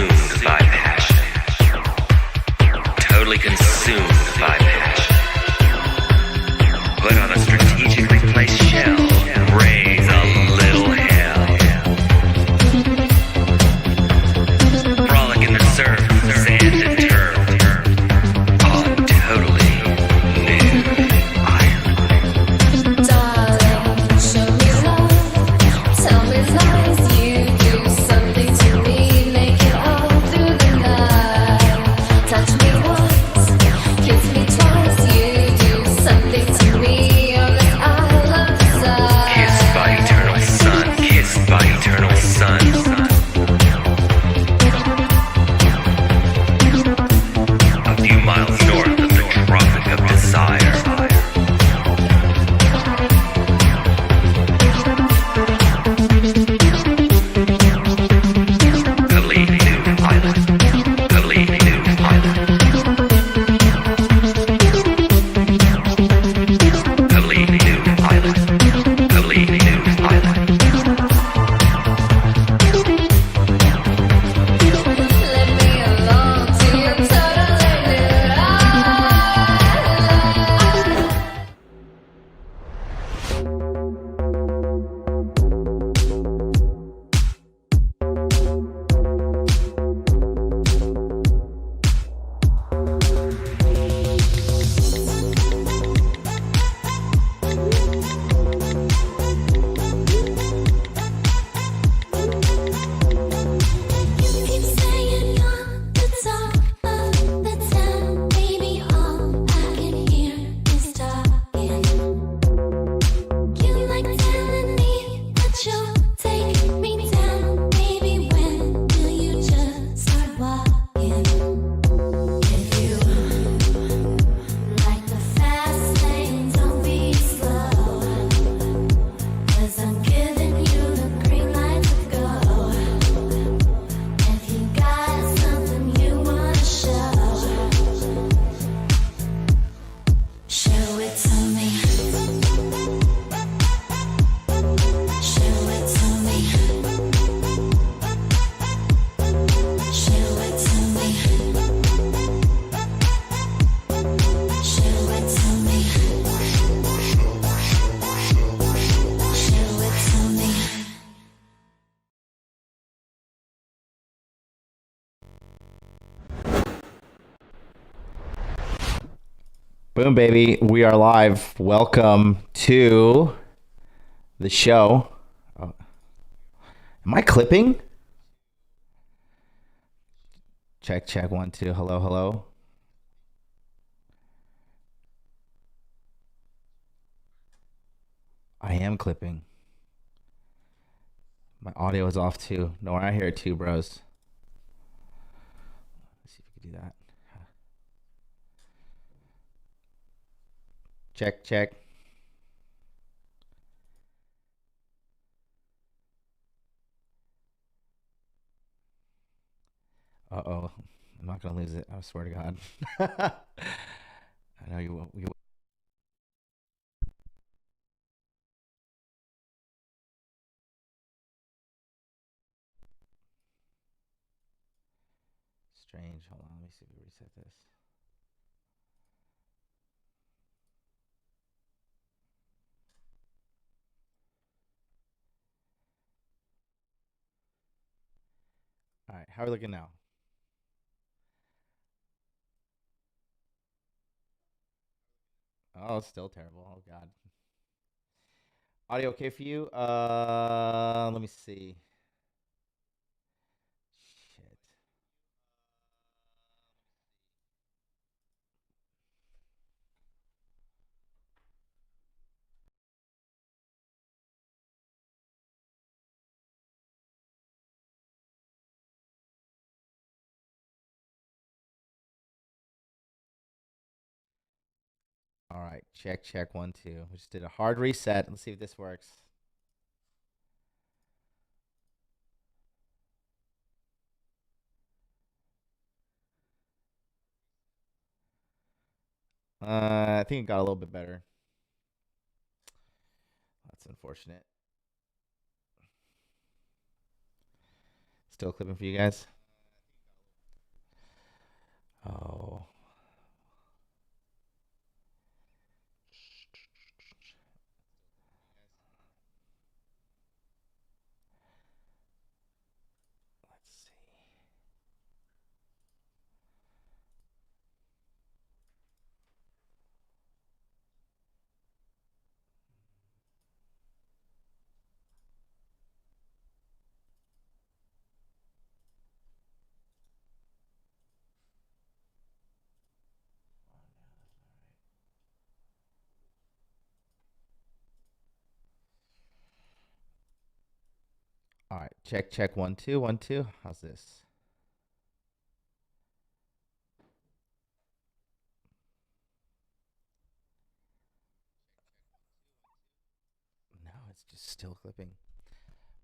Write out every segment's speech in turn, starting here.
consumed by passion. Totally consumed by passion. Put on a strategically placed shell. Raise a little hell. Frolic in the surf, sand and turf. On totally new island. Darling, show me love. Tell me lies. You do something to me. Make it all through the night. Touch me once, kiss me twice. You do something to me on this isle of desire. Kissed by eternal sun. Kissed by eternal sun. A few miles north of the Tropic of Desire. Totally new island. Totally new island. Totally new island. Totally new island. Let me along to your totally new island. Keep saying you're the talk of the town, baby. All I can hear is talking. You like telling me that you'll take me down, baby. When will you just start walking? If you like the fast lane, don't be slow. 'Cause I'm giving you the green light to go. If you got something you wanna show, show it to me. Show it to me. Show it to me. Show it to me. Show it to me. Boom, baby. We are live. Welcome to the show. Oh. Am I clipping? Check, check. 1, 2. Hello, hello. I am clipping. My audio is off too. No, I hear it too, bros. Let's see if we can do that. Check, check. Uh-oh. I'm not going to lose it. I swear to God. I know you won't. Strange. Hold on. Let me see if we reset this. All right. How are we looking now? Oh, it's still terrible. Oh, God. Audio okay for you? Let me see. Shit. All right. Check, check. 1, 2. We just did a hard reset. Let's see if this works. I think it got a little bit better. That's unfortunate. Still clipping for you guys. Oh. Let's see. All right, check, check, 1 2 1 2. How's this? No, it's just still clipping.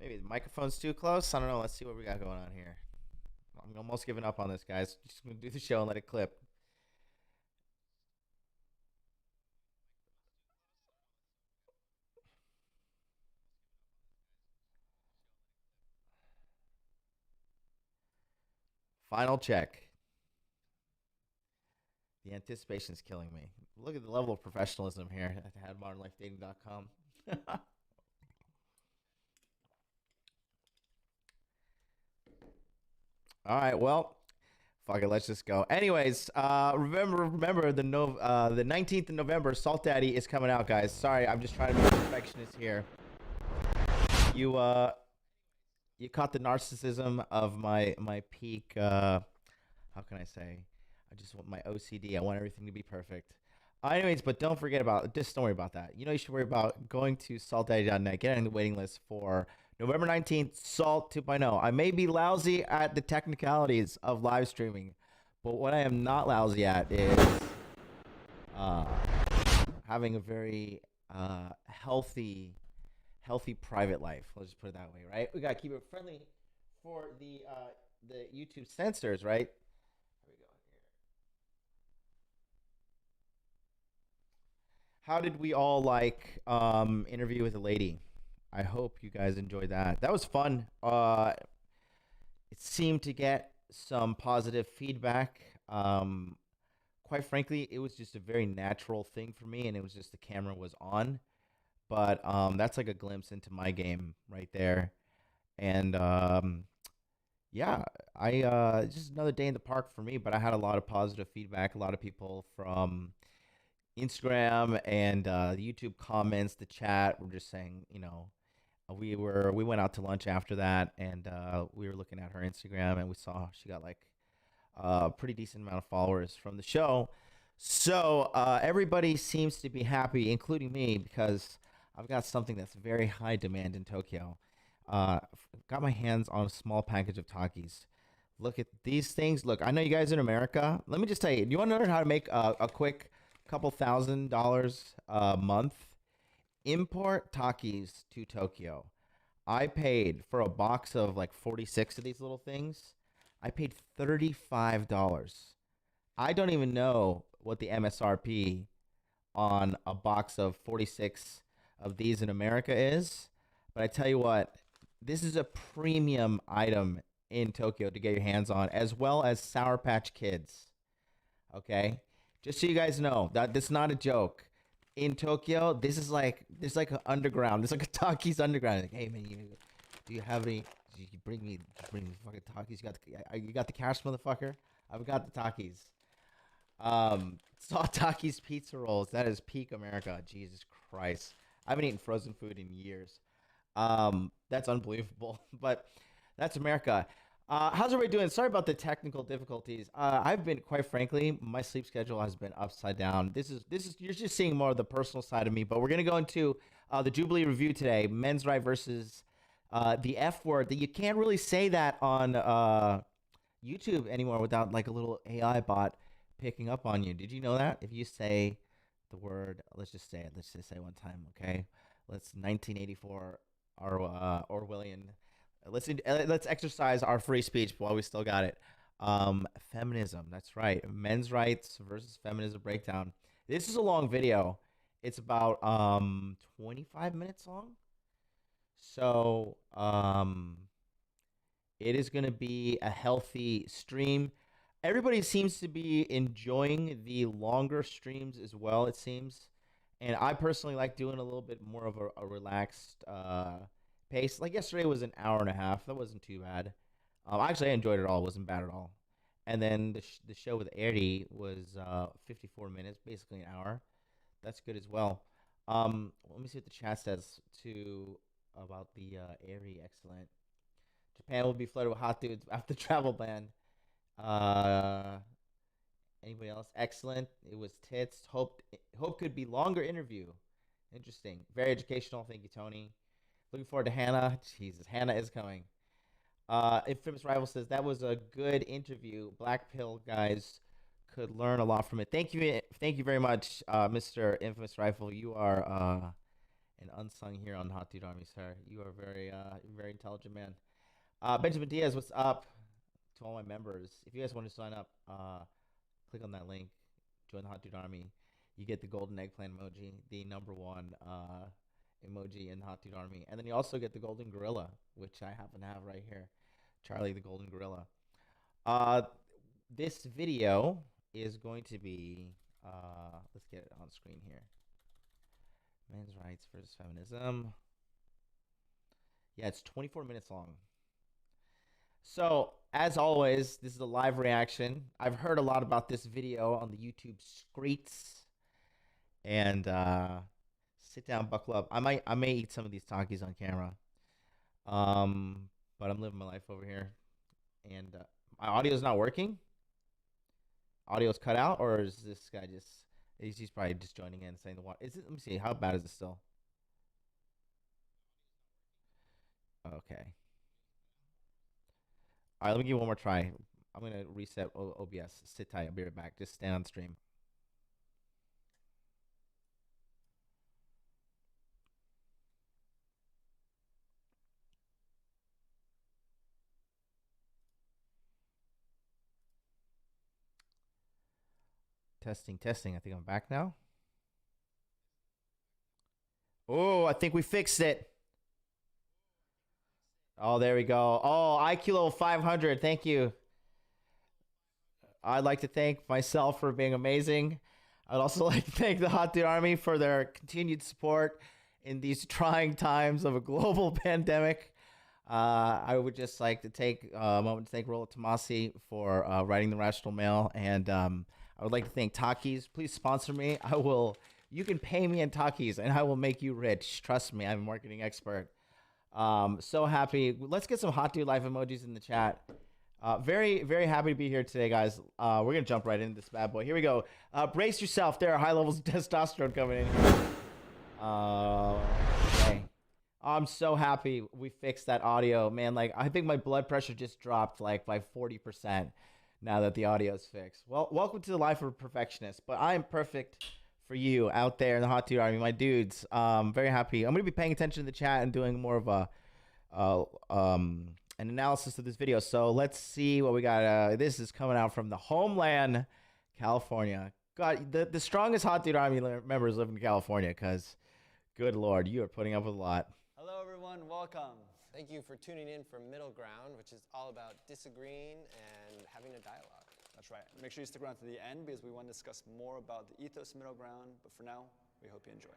Maybe the microphone's too close. I don't know. Let's see what we got going on here. I'm almost giving up on this, guys. Just gonna do the show and let it clip. Final check. The anticipation's killing me. Look at the level of professionalism here at modernlifedating.com. All right, well, fuck it, let's just go. Anyways, remember the 19th of November, Salt Daddy is coming out, guys. Sorry, I'm just trying to be a perfectionist here. You you caught the narcissism of my peak. How can I say? I just want my OCD. I want everything to be perfect. Anyways, but don't forget about, just don't worry about that. You know, you should worry about going to saltdaddy.net, getting on the waiting list for November 19th, Salt 2.0. I may be lousy at the technicalities of live streaming, but what I am not lousy at is uh, having a very healthy private life. Let's just put it that way, right? We gotta keep it friendly for the YouTube censors, right? Here we go. How did we all like interview with a lady? I hope you guys enjoyed that. That was fun. It seemed to get some positive feedback. Quite frankly, it was just a very natural thing for me, and it was just the camera was on. But that's like a glimpse into my game right there. And yeah, I just another day in the park for me. But I had a lot of positive feedback. A lot of people from Instagram and the YouTube comments, the chat were just saying, we went out to lunch after that, and we were looking at her Instagram, and we saw she got like a pretty decent amount of followers from the show. So everybody seems to be happy, including me, because I've got something that's very high demand in Tokyo. Got my hands on a small package of Takis. Look at these things. Look, I know you guys in America. Let me just tell you, do you want to learn how to make a quick couple $1,000s a month? Import Takis to Tokyo. I paid for a box of like 46 of these little things. I paid $35. I don't even know what the MSRP on a box of 46 of these in America is. But I tell you what, this is a premium item in Tokyo to get your hands on, as well as Sour Patch Kids. Okay? Just so you guys know, that's not a joke. In Tokyo, this is like there's like an underground. There's like a Takis underground. Like, hey man, do you have any? You bring me fucking Takis. You got the cash, motherfucker. I've got the Takis. Saw Takis pizza rolls. That is peak America. Jesus Christ. I haven't eaten frozen food in years. That's unbelievable. But that's America. How's everybody doing? Sorry about the technical difficulties. I've been, quite frankly, my sleep schedule has been upside down. This is you're just seeing more of the personal side of me. But we're gonna go into the JUBILEE review today. Men's right versus the F word. That you can't really say that on YouTube anymore without like a little AI bot picking up on you. Did you know that? If you say the word, let's just say it. Let's just say it one time, okay? Let's 1984 Orwellian. Let's exercise our free speech while we still got it. Feminism. That's right. Men's rights versus feminism breakdown. This is a long video. It's about 25 minutes long. So it is going to be a healthy stream. Everybody seems to be enjoying the longer streams as well, it seems. And I personally like doing a little bit more of a relaxed pace. Like yesterday was an hour and a half. That wasn't too bad. Actually, I enjoyed it all. It wasn't bad at all. And then the show with Eri was 54 minutes, basically an hour. That's good as well. Let me see what the chat says to about the Eri. Excellent. Japan will be flooded with hot dudes after the travel ban. Uh, Anybody else? Excellent. It was tits. Hope could be longer interview. Interesting. Very educational. Thank you, Tony. Looking forward to Hannah. Jesus, Hannah is coming. Infamous Rival says that was a good interview. Black Pill guys could learn a lot from it. Thank you very much, Mr. Infamous Rifle. You are an unsung hero on Hot Dude Army, sir. You are very intelligent man. Benjamin Diaz, what's up? To all my members, if you guys want to sign up, click on that link. Join the Hot Dude Army. You get the golden eggplant emoji, the number one emoji in the Hot Dude Army, and then you also get the golden gorilla, which I happen to have right here. Charlie the golden gorilla. This video is going to be let's get it on screen here. Men's rights versus feminism. Yeah, it's 24 minutes long. So, as always, this is a live reaction. I've heard a lot about this video on the YouTube streets. And sit down, buckle up. I may eat some of these Takis on camera. But I'm living my life over here. And my audio's not working? Audio's cut out? Or is this guy just... He's probably just joining in saying the what? Is it? Let me see. How bad is it still? Okay. All right, let me give you one more try. I'm going to reset OBS. Sit tight. I'll be right back. Just stand on stream. Testing. I think I'm back now. Oh, I think we fixed it. Oh, there we go. Oh, iKilo 500. Thank you. I'd like to thank myself for being amazing. I'd also like to thank the Hot Dude Army for their continued support in these trying times of a global pandemic. I would just like to take a moment to thank Rollo Tomasi for writing the Rational Mail. And I would like to thank Takis. Please sponsor me. You can pay me in Takis and I will make you rich. Trust me, I'm a marketing expert. So happy. Let's get some Hot Dude Life emojis in the chat. Very happy to be here today, guys. We're gonna jump right into this bad boy. Here we go. Brace yourself. There are high levels of testosterone coming in here. Okay. I'm so happy we fixed that audio, man. Like, I think my blood pressure just dropped like by 40% now that the audio is fixed. Well, welcome to the life of a perfectionist, but I am perfect for you out there in the Hot Dude Army, my dudes. Very happy. I'm gonna be paying attention to the chat and doing more of an analysis of this video. So let's see what we got. This is coming out from the homeland, California. God, the strongest Hot Dude Army members live in California, because good Lord, you are putting up with a lot. Hello everyone, welcome. Thank you for tuning in for Middle Ground, which is all about disagreeing and having a dialogue. That's right. Make sure you stick around to the end because we want to discuss more about the ethos of Middle Ground. But for now, we hope you enjoy.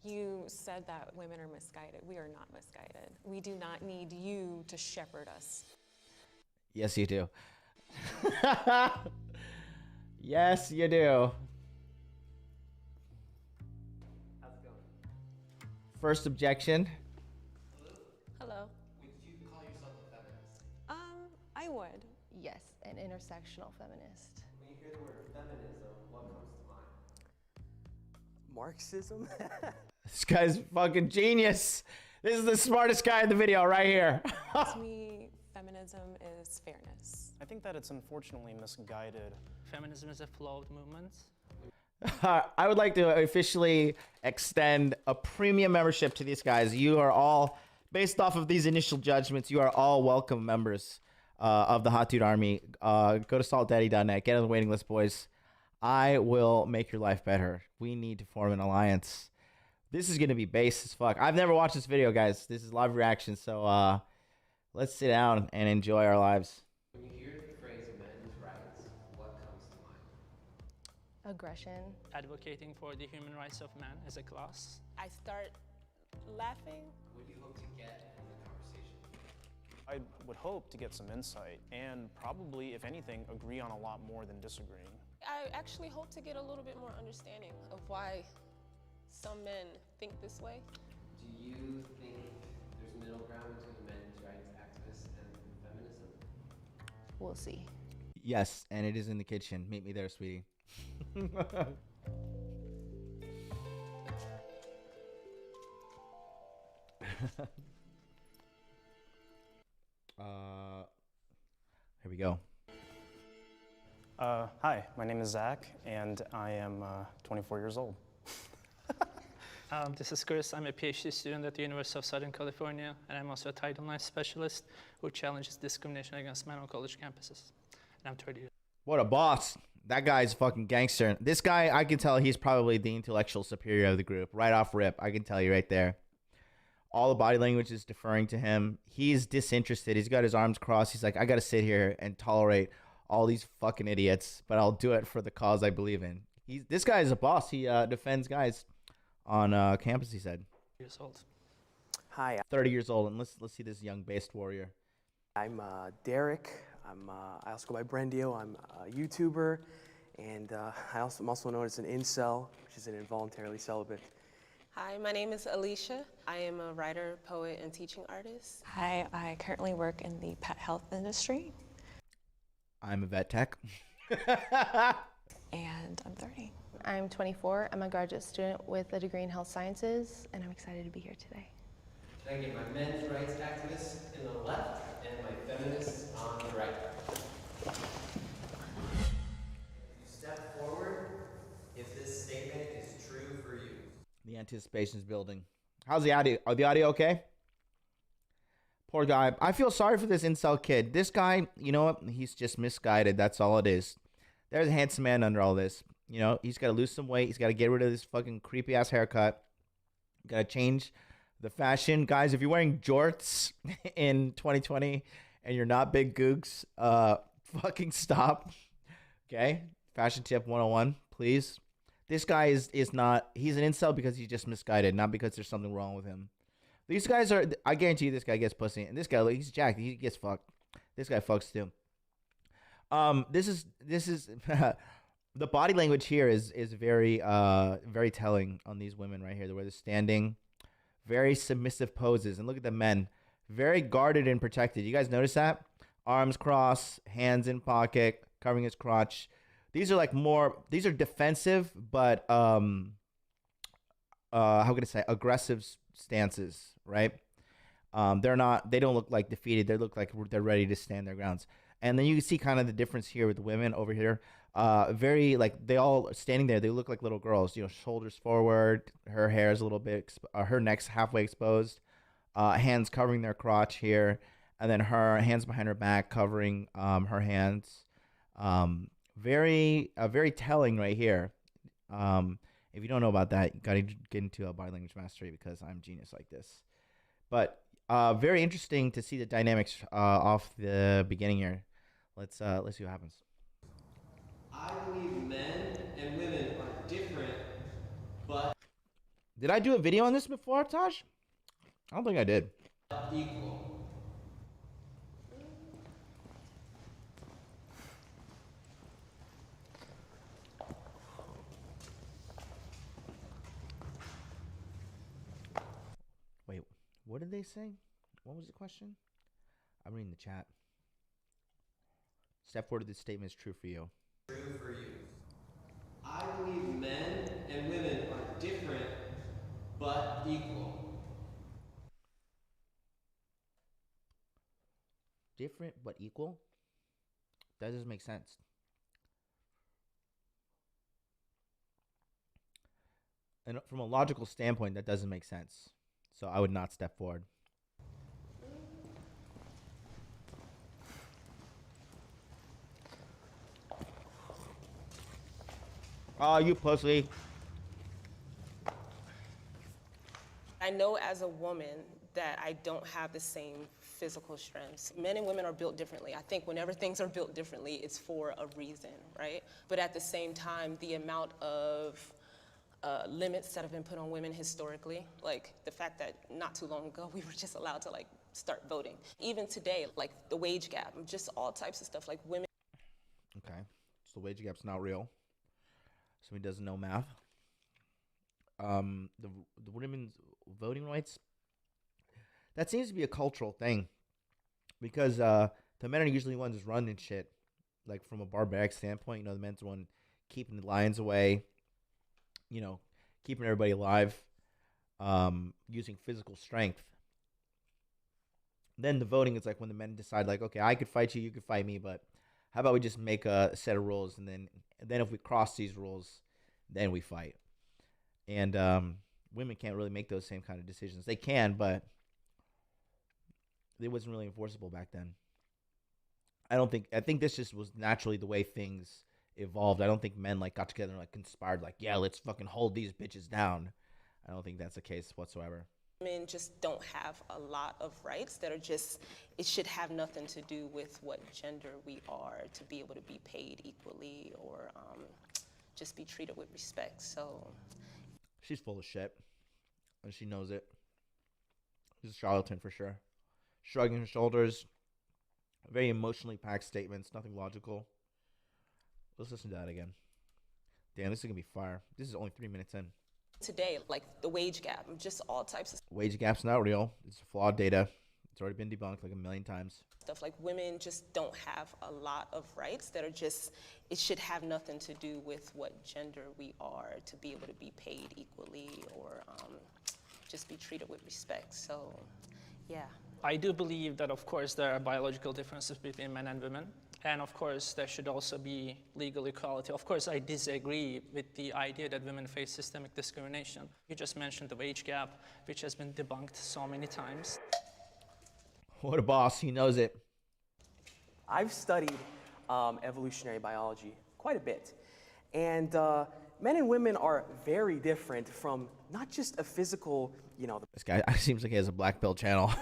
You said that women are misguided. We are not misguided. We do not need you to shepherd us. Yes, you do. Yes, you do. How's it going? First objection. Hello. Would you call yourself a feminist? I would. Yes, an intersectional feminist. When you hear the word feminism, what comes to mind? Marxism? This guy's fucking genius. This is the smartest guy in the video right here. To me, feminism is fairness. I think that it's unfortunately misguided. Feminism is a flow of movements. I would like to officially extend a premium membership to these guys. You are all, based off of these initial judgments, you are all welcome members of the Hot Dude Army. Go to saltdaddy.net. Get on the waiting list, boys. I will make your life better. We need to form an alliance. This is going to be base as fuck. I've never watched this video, guys. This is live reaction, so let's sit down and enjoy our lives. When you hear the phrase men's rights Aggression. Advocating for the human rights of man as a class. I start laughing. What do you hope to get from the conversation? I would hope to get some insight and probably, if anything, agree on a lot more than disagreeing. I actually hope to get a little bit more understanding of why some men think this way. Do you think there's middle ground between men's rights activists and feminism? We'll see. Yes, and it is in the kitchen. Meet me there, sweetie. Here we go. Hi, my name is Zach, and I am 24 years old. This is Chris. I'm a PhD student at the University of Southern California, and I'm also a Title IX specialist who challenges discrimination against men on college campuses. And I'm 30 years old. What a boss. That guy's a fucking gangster. This guy, I can tell he's probably the intellectual superior of the group. Right off rip, I can tell you right there. All the body language is deferring to him. He's disinterested. He's got his arms crossed. He's like, I got to sit here and tolerate all these fucking idiots, but I'll do it for the cause I believe in. This guy is a boss. He defends guys on campus, he said. Years old. Hi, 30 years old, and let's see this young based warrior. I'm Derek. I also go by Brendio. I'm a YouTuber, and I'm also known as an incel, which is an involuntarily celibate. Hi, my name is Alicia. I am a writer, poet, and teaching artist. Hi, I currently work in the pet health industry, I'm a vet tech. and I'm 30. I'm 24. I'm a graduate student with a degree in health sciences, and I'm excited to be here today. Can I get my men's rights activists in the left and my feminists on the right? You step forward if this statement is true for you. The anticipation's building. How's the audio? Are the audio okay? Poor guy. I feel sorry for this incel kid. This guy, you know what? He's just misguided. That's all it is. There's a handsome man under all this. You know, he's got to lose some weight. He's got to get rid of this fucking creepy ass haircut. Got to change the fashion. Guys, if you're wearing jorts in 2020 and you're not big gooks, fucking stop. Okay? Fashion tip 101, please. This guy is not, he's an incel because he's just misguided, not because there's something wrong with him. These guys are, I guarantee you this guy gets pussy. And this guy, like, he's jacked. He gets fucked. This guy fucks too. This is the body language here is very very telling on these women right here. The way they're standing, very submissive poses, and look at the men, very guarded and protected. You guys notice that? Arms crossed, hands in pocket, covering his crotch. These are like more. These are defensive, but how can I say, aggressive stances, right? They're not. They don't look like defeated. They look like they're ready to stand their grounds. And then you can see kind of the difference here with the women over here. Very, like, they all standing there. They look like little girls. You know, shoulders forward. Her hair is a little bit. Her neck's halfway exposed. Hands covering their crotch here, and then her hands behind her back covering her hands. Very telling right here. If you don't know about that, you gotta get into a body language mastery because I'm genius like this. But very interesting to see the dynamics off the beginning here. Let's see what happens. I believe men and women are different, but Did I do a video on this before, Taj? I don't think I did. equal. Wait, what did they say? What was the question? I'm reading the chat. Step forward to this statement is true for you. True for you. I believe men and women are different, but equal. Different but equal? That doesn't make sense. And from a logical standpoint, that doesn't make sense. So I would not step forward. Oh, you pussy. I know as a woman that I don't have the same physical strengths. Men and women are built differently. I think whenever things are built differently, it's for a reason, right? But at the same time, the amount of limits that have been put on women historically, like the fact that not too long ago we were just allowed to like start voting. Even today, like the wage gap, just all types of stuff, like women. Okay, so the wage gap's not real. Somebody doesn't know math. The women's voting rights, that seems to be a cultural thing, because the men are usually the ones running shit. Like from a barbaric standpoint, the men's the one keeping the lions away, keeping everybody alive, using physical strength. Then the voting is like when the men decide, like, okay, I could fight you, you could fight me, but how about we just make a set of rules, and then if we cross these rules, then we fight. And women can't really make those same kind of decisions. They can, but it wasn't really enforceable back then. I think this just was naturally the way things evolved. I don't think men like got together and like conspired, like, yeah, let's fucking hold these bitches down. I don't think that's the case whatsoever. Women just don't have a lot of rights that are just, it should have nothing to do with what gender we are to be able to be paid equally or just be treated with respect. So she's full of shit, and she knows it. She's a charlatan for sure. Shrugging her shoulders, very emotionally packed statements, nothing logical. Let's listen to that again. Damn, this is gonna be fire. This is only 3 minutes in. today, like the wage gap, just all types of Wage gap's not real. It's flawed data. It's already been debunked like a million times. stuff. Like women just don't have a lot of rights that are just, it should have nothing to do with what gender we are to be able to be paid equally or just be treated with respect. So, yeah. I do believe that, of course, there are biological differences between men and women. And of course, there should also be legal equality. Of course, I disagree with the idea that women face systemic discrimination. You just mentioned the wage gap, which has been debunked so many times. What a boss, he knows it. I've studied evolutionary biology quite a bit. And men and women are very different from not just a physical, This guy seems like he has a black belt channel.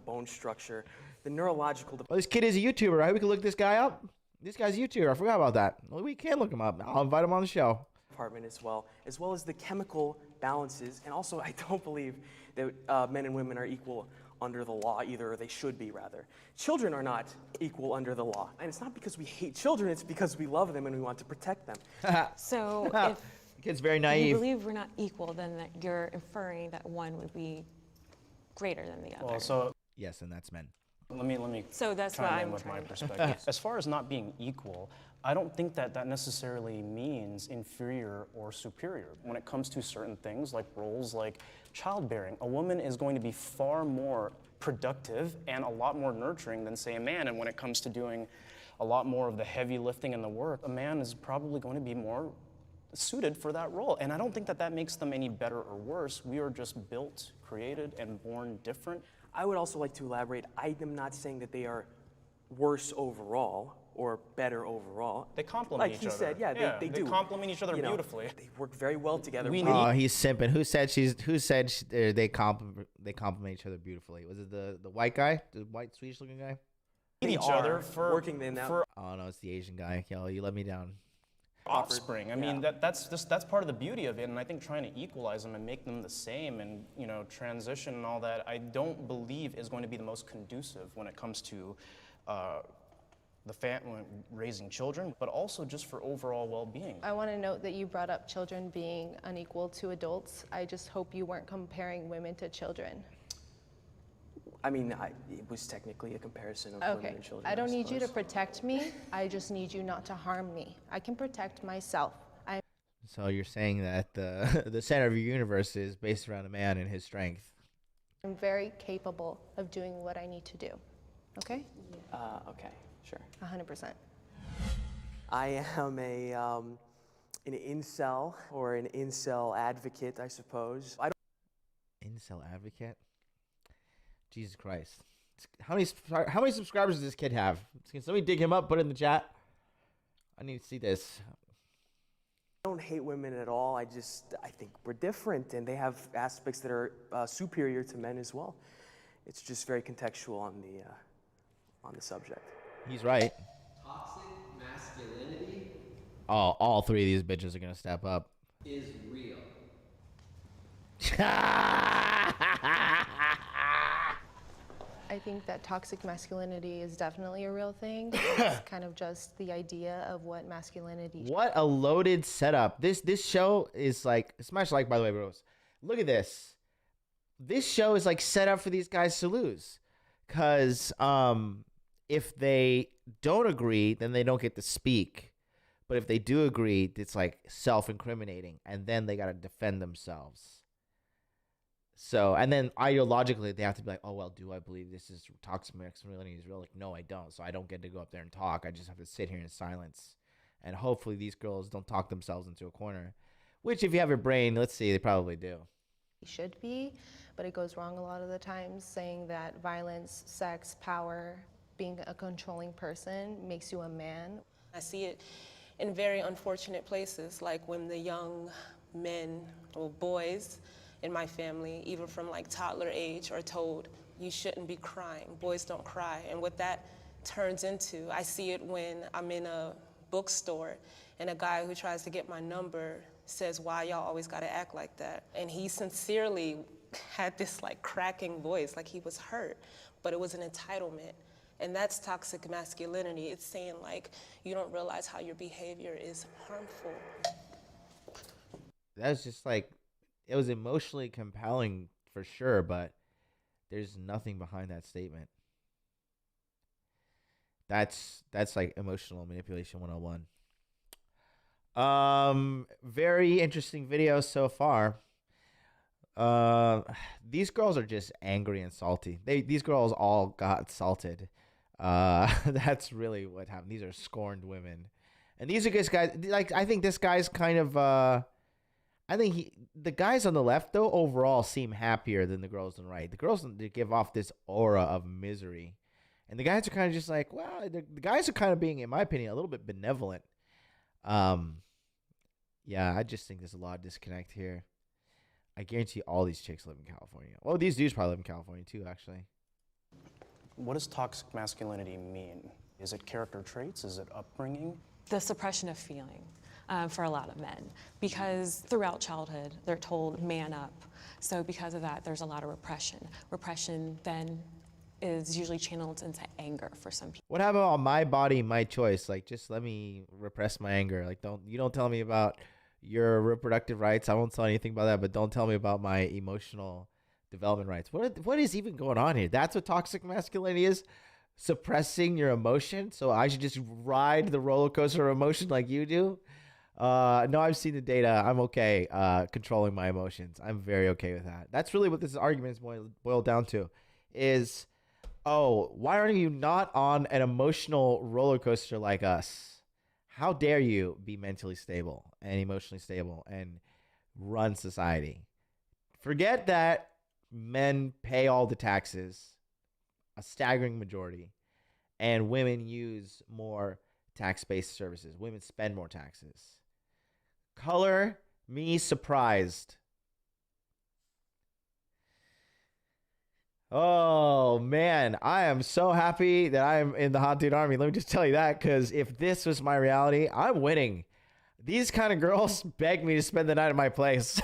bone structure, the neurological. Well, this kid is a YouTuber, right? We can look this guy up. This guy's a YouTuber. I forgot about that. Well, we can look him up. I'll invite him on the show. Department as well as the chemical balances. And also, I don't believe that men and women are equal under the law either, or they should be rather. Children are not equal under the law. And it's not because we hate children, it's because we love them and we want to protect them. So if The kid's very you naive. believe we're not equal, then that you're inferring that one would be greater than the other. Well, so Yes, and that's men. let me So that's what chime in I'm with my trying to- perspective. As far as not being equal, I don't think that necessarily means inferior or superior. When it comes to certain things like roles like childbearing, a woman is going to be far more productive and a lot more nurturing than, say, a man. And when it comes to doing a lot more of the heavy lifting and the work, a man is probably going to be more suited for that role. And I don't think that makes them any better or worse. We are just built, created, and born different. I would also like to elaborate. I am not saying that they are worse overall or better overall. They complement like each other. Like he said, yeah, they do. They complement each other beautifully. They work very well together. Oh, he's simping. Who said they compliment each other beautifully? Was it the white guy, the white Swedish looking guy? They each are other for working in that. for Oh no, it's the Asian guy. Yo, you let me down. offspring. I mean, that's part of the beauty of it, and I think trying to equalize them and make them the same, and transition and all that, I don't believe is going to be the most conducive when it comes to the family raising children, but also just for overall well-being. I want to note that you brought up children being unequal to adults. I just hope you weren't comparing women to children. I mean, it was technically a comparison of women Okay, and children. I don't need you to suppose. protect me. I just need you not to harm me. I can protect myself. So you're saying that the center of your universe is based around a man and his strength. I'm very capable of doing what I need to do. Okay? Okay, sure. 100%. I am an incel or an incel advocate, I suppose. Incel advocate. Jesus Christ. How many subscribers does this kid have? Can somebody dig him up, put it in the chat? I need to see this. I don't hate women at all. I think we're different, and they have aspects that are superior to men as well. It's just very contextual on the subject. He's right. Toxic masculinity Oh, all three of these bitches are gonna step up. is real. I think that toxic masculinity is definitely a real thing. It's kind of just the idea of what masculinity. What a loaded setup. This show is like, smash like, by the way, bros. Look at this. This show is like set up for these guys to lose. Because if they don't agree, then they don't get to speak. But if they do agree, it's like self-incriminating. And then they got to defend themselves. So, and then ideologically, they have to be like, oh, well, do I believe this is toxic masculinity is real? Like, no, I don't. So I don't get to go up there and talk. I just have to sit here in silence. And hopefully these girls don't talk themselves into a corner. Which, if you have a brain, let's see, they probably do. Should be, but it goes wrong a lot of the times, saying that violence, sex, power, being a controlling person makes you a man. I see it in very unfortunate places, like when the young men or boys in my family, even from like toddler age, are told, you shouldn't be crying, boys don't cry. And what that turns into, I see it when I'm in a bookstore and a guy who tries to get my number says, why y'all always gotta act like that? And he sincerely had this like cracking voice, like he was hurt, but it was an entitlement. And that's toxic masculinity. It's saying like, you don't realize how your behavior is harmful. That's just like, it was emotionally compelling for sure, but there's nothing behind that statement. That's like emotional manipulation 101. Very interesting video so far. These girls are just angry and salty. These girls all got salted. That's really what happened. These are scorned women. And these are just guys, like, I think this guy's kind of, I think the guys on the left, though, overall seem happier than the girls on the right. The girls give off this aura of misery. And the guys are kind of just like, well, the guys are kind of being, in my opinion, a little bit benevolent. Yeah, I just think there's a lot of disconnect here. I guarantee all these chicks live in California. Well, these dudes probably live in California, too, actually. What does toxic masculinity mean? Is it character traits? Is it upbringing? The suppression of feeling for a lot of men, because throughout childhood, they're told, man up. So because of that, there's a lot of repression. Repression then is usually channeled into anger for some people. What happened on my body, my choice? Like, just let me repress my anger. Like, don't tell me about your reproductive rights. I won't tell anything about that, but don't tell me about my emotional development rights. What is even going on here? That's what toxic masculinity is? Suppressing your emotion? So I should just ride the roller coaster of emotion like you do? No, I've seen the data. I'm okay controlling my emotions. I'm very okay with that. That's really what this argument is boiled down to is, oh, why are you not on an emotional roller coaster like us? How dare you be mentally stable and emotionally stable and run society? Forget that men pay all the taxes, a staggering majority, and women use more tax-based services. Women spend more taxes. Color me surprised. Oh, man, I am so happy that I'm in the Hot Dude Army. Let me just tell you that, because if this was my reality, I'm winning. These kind of girls beg me to spend the night at my place.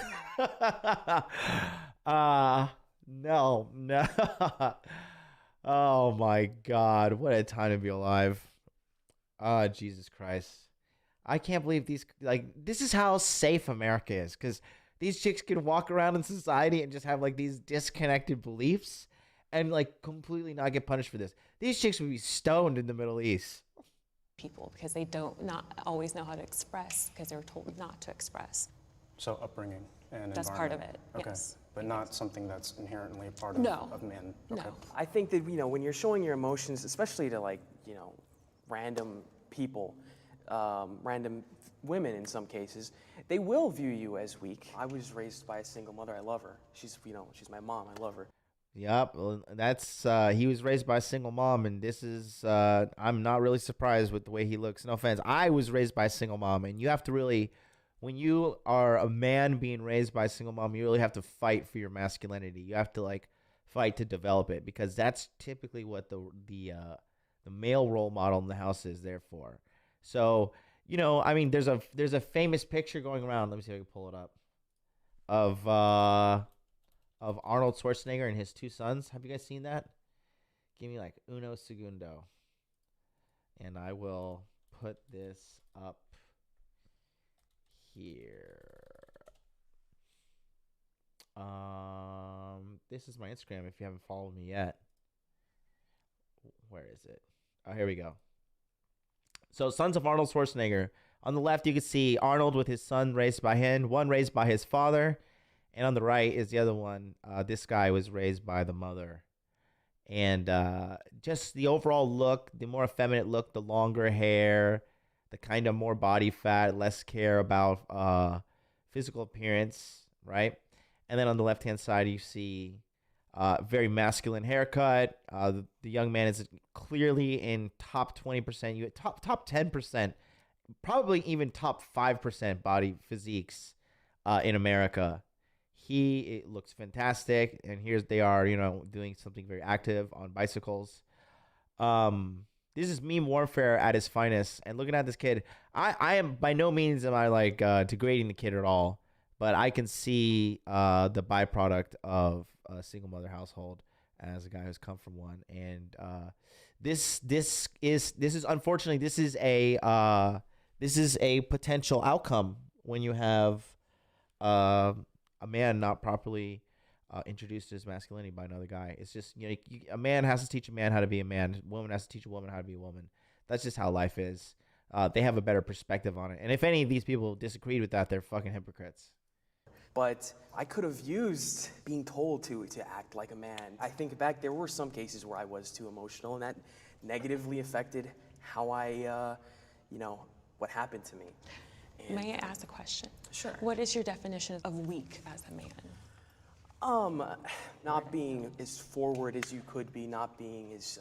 No. Oh, my God. What a time to be alive. Oh, Jesus Christ. I can't believe these, like, this is how safe America is, because these chicks can walk around in society and just have, like, these disconnected beliefs and, like, completely not get punished for this. These chicks would be stoned in the Middle East. People, because they not always know how to express, because they were told not to express. So upbringing and That's part of environment. it, Okay. yes. But not something that's inherently a part of, No. of men. No. Okay. I think that, when you're showing your emotions, especially to like, random people, random women in some cases, they will view you as weak. I was raised by a single mother. I love her. She's my mom. I love her. Yep, well, that's he was raised by a single mom, and this is I'm not really surprised with the way he looks. No offense, I was raised by a single mom, and you have to really, when you are a man being raised by a single mom, you really have to fight for your masculinity. You have to like fight to develop it, because that's typically what the male role model in the house is there for. So, I mean, there's a famous picture going around. Let me see if I can pull it up of Arnold Schwarzenegger and his two sons. Have you guys seen that? Give me like uno segundo, and I will put this up here. This is my Instagram if you haven't followed me yet. Where is it? Oh, here we go. So, sons of Arnold Schwarzenegger. On the left, you can see Arnold with his son raised by him, one raised by his father, and on the right is the other one. This guy was raised by the mother. And just the overall look, the more effeminate look, the longer hair, the kind of more body fat, less care about physical appearance, right? And then on the left-hand side, you see very masculine haircut. The young man is clearly in top 20%, top 10%, probably even top 5% body physiques in America. It looks fantastic, and here they are, doing something very active on bicycles. This is meme warfare at its finest. And looking at this kid, I am by no means am I like degrading the kid at all, but I can see the byproduct of a single mother household as a guy who's come from one. And this is unfortunately this is a potential outcome when you have a man not properly introduced to his masculinity by another guy. It's just, a man has to teach a man how to be a man. A woman has to teach a woman how to be a woman. That's just how life is. They have a better perspective on it. And if any of these people disagreed with that, they're fucking hypocrites. But I could have used being told to act like a man. I think back, there were some cases where I was too emotional, and that negatively affected how I, what happened to me. And May I ask a question? Sure. What is your definition of weak as a man? Not being as forward as you could be, not being as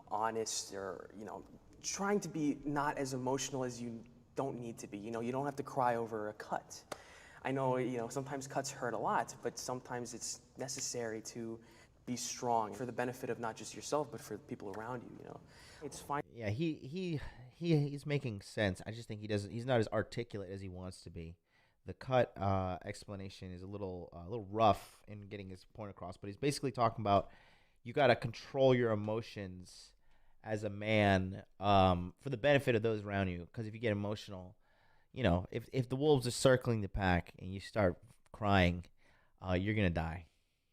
honest, or, trying to be not as emotional as you don't need to be. You don't have to cry over a cut. I know, sometimes cuts hurt a lot, but sometimes it's necessary to be strong for the benefit of not just yourself, but for the people around you, It's fine. Yeah, he's making sense. I just think he's not as articulate as he wants to be. The cut explanation is a little rough in getting his point across, but he's basically talking about you got to control your emotions as a man for the benefit of those around you. Because if you get emotional, if the wolves are circling the pack and you start crying, you're gonna die.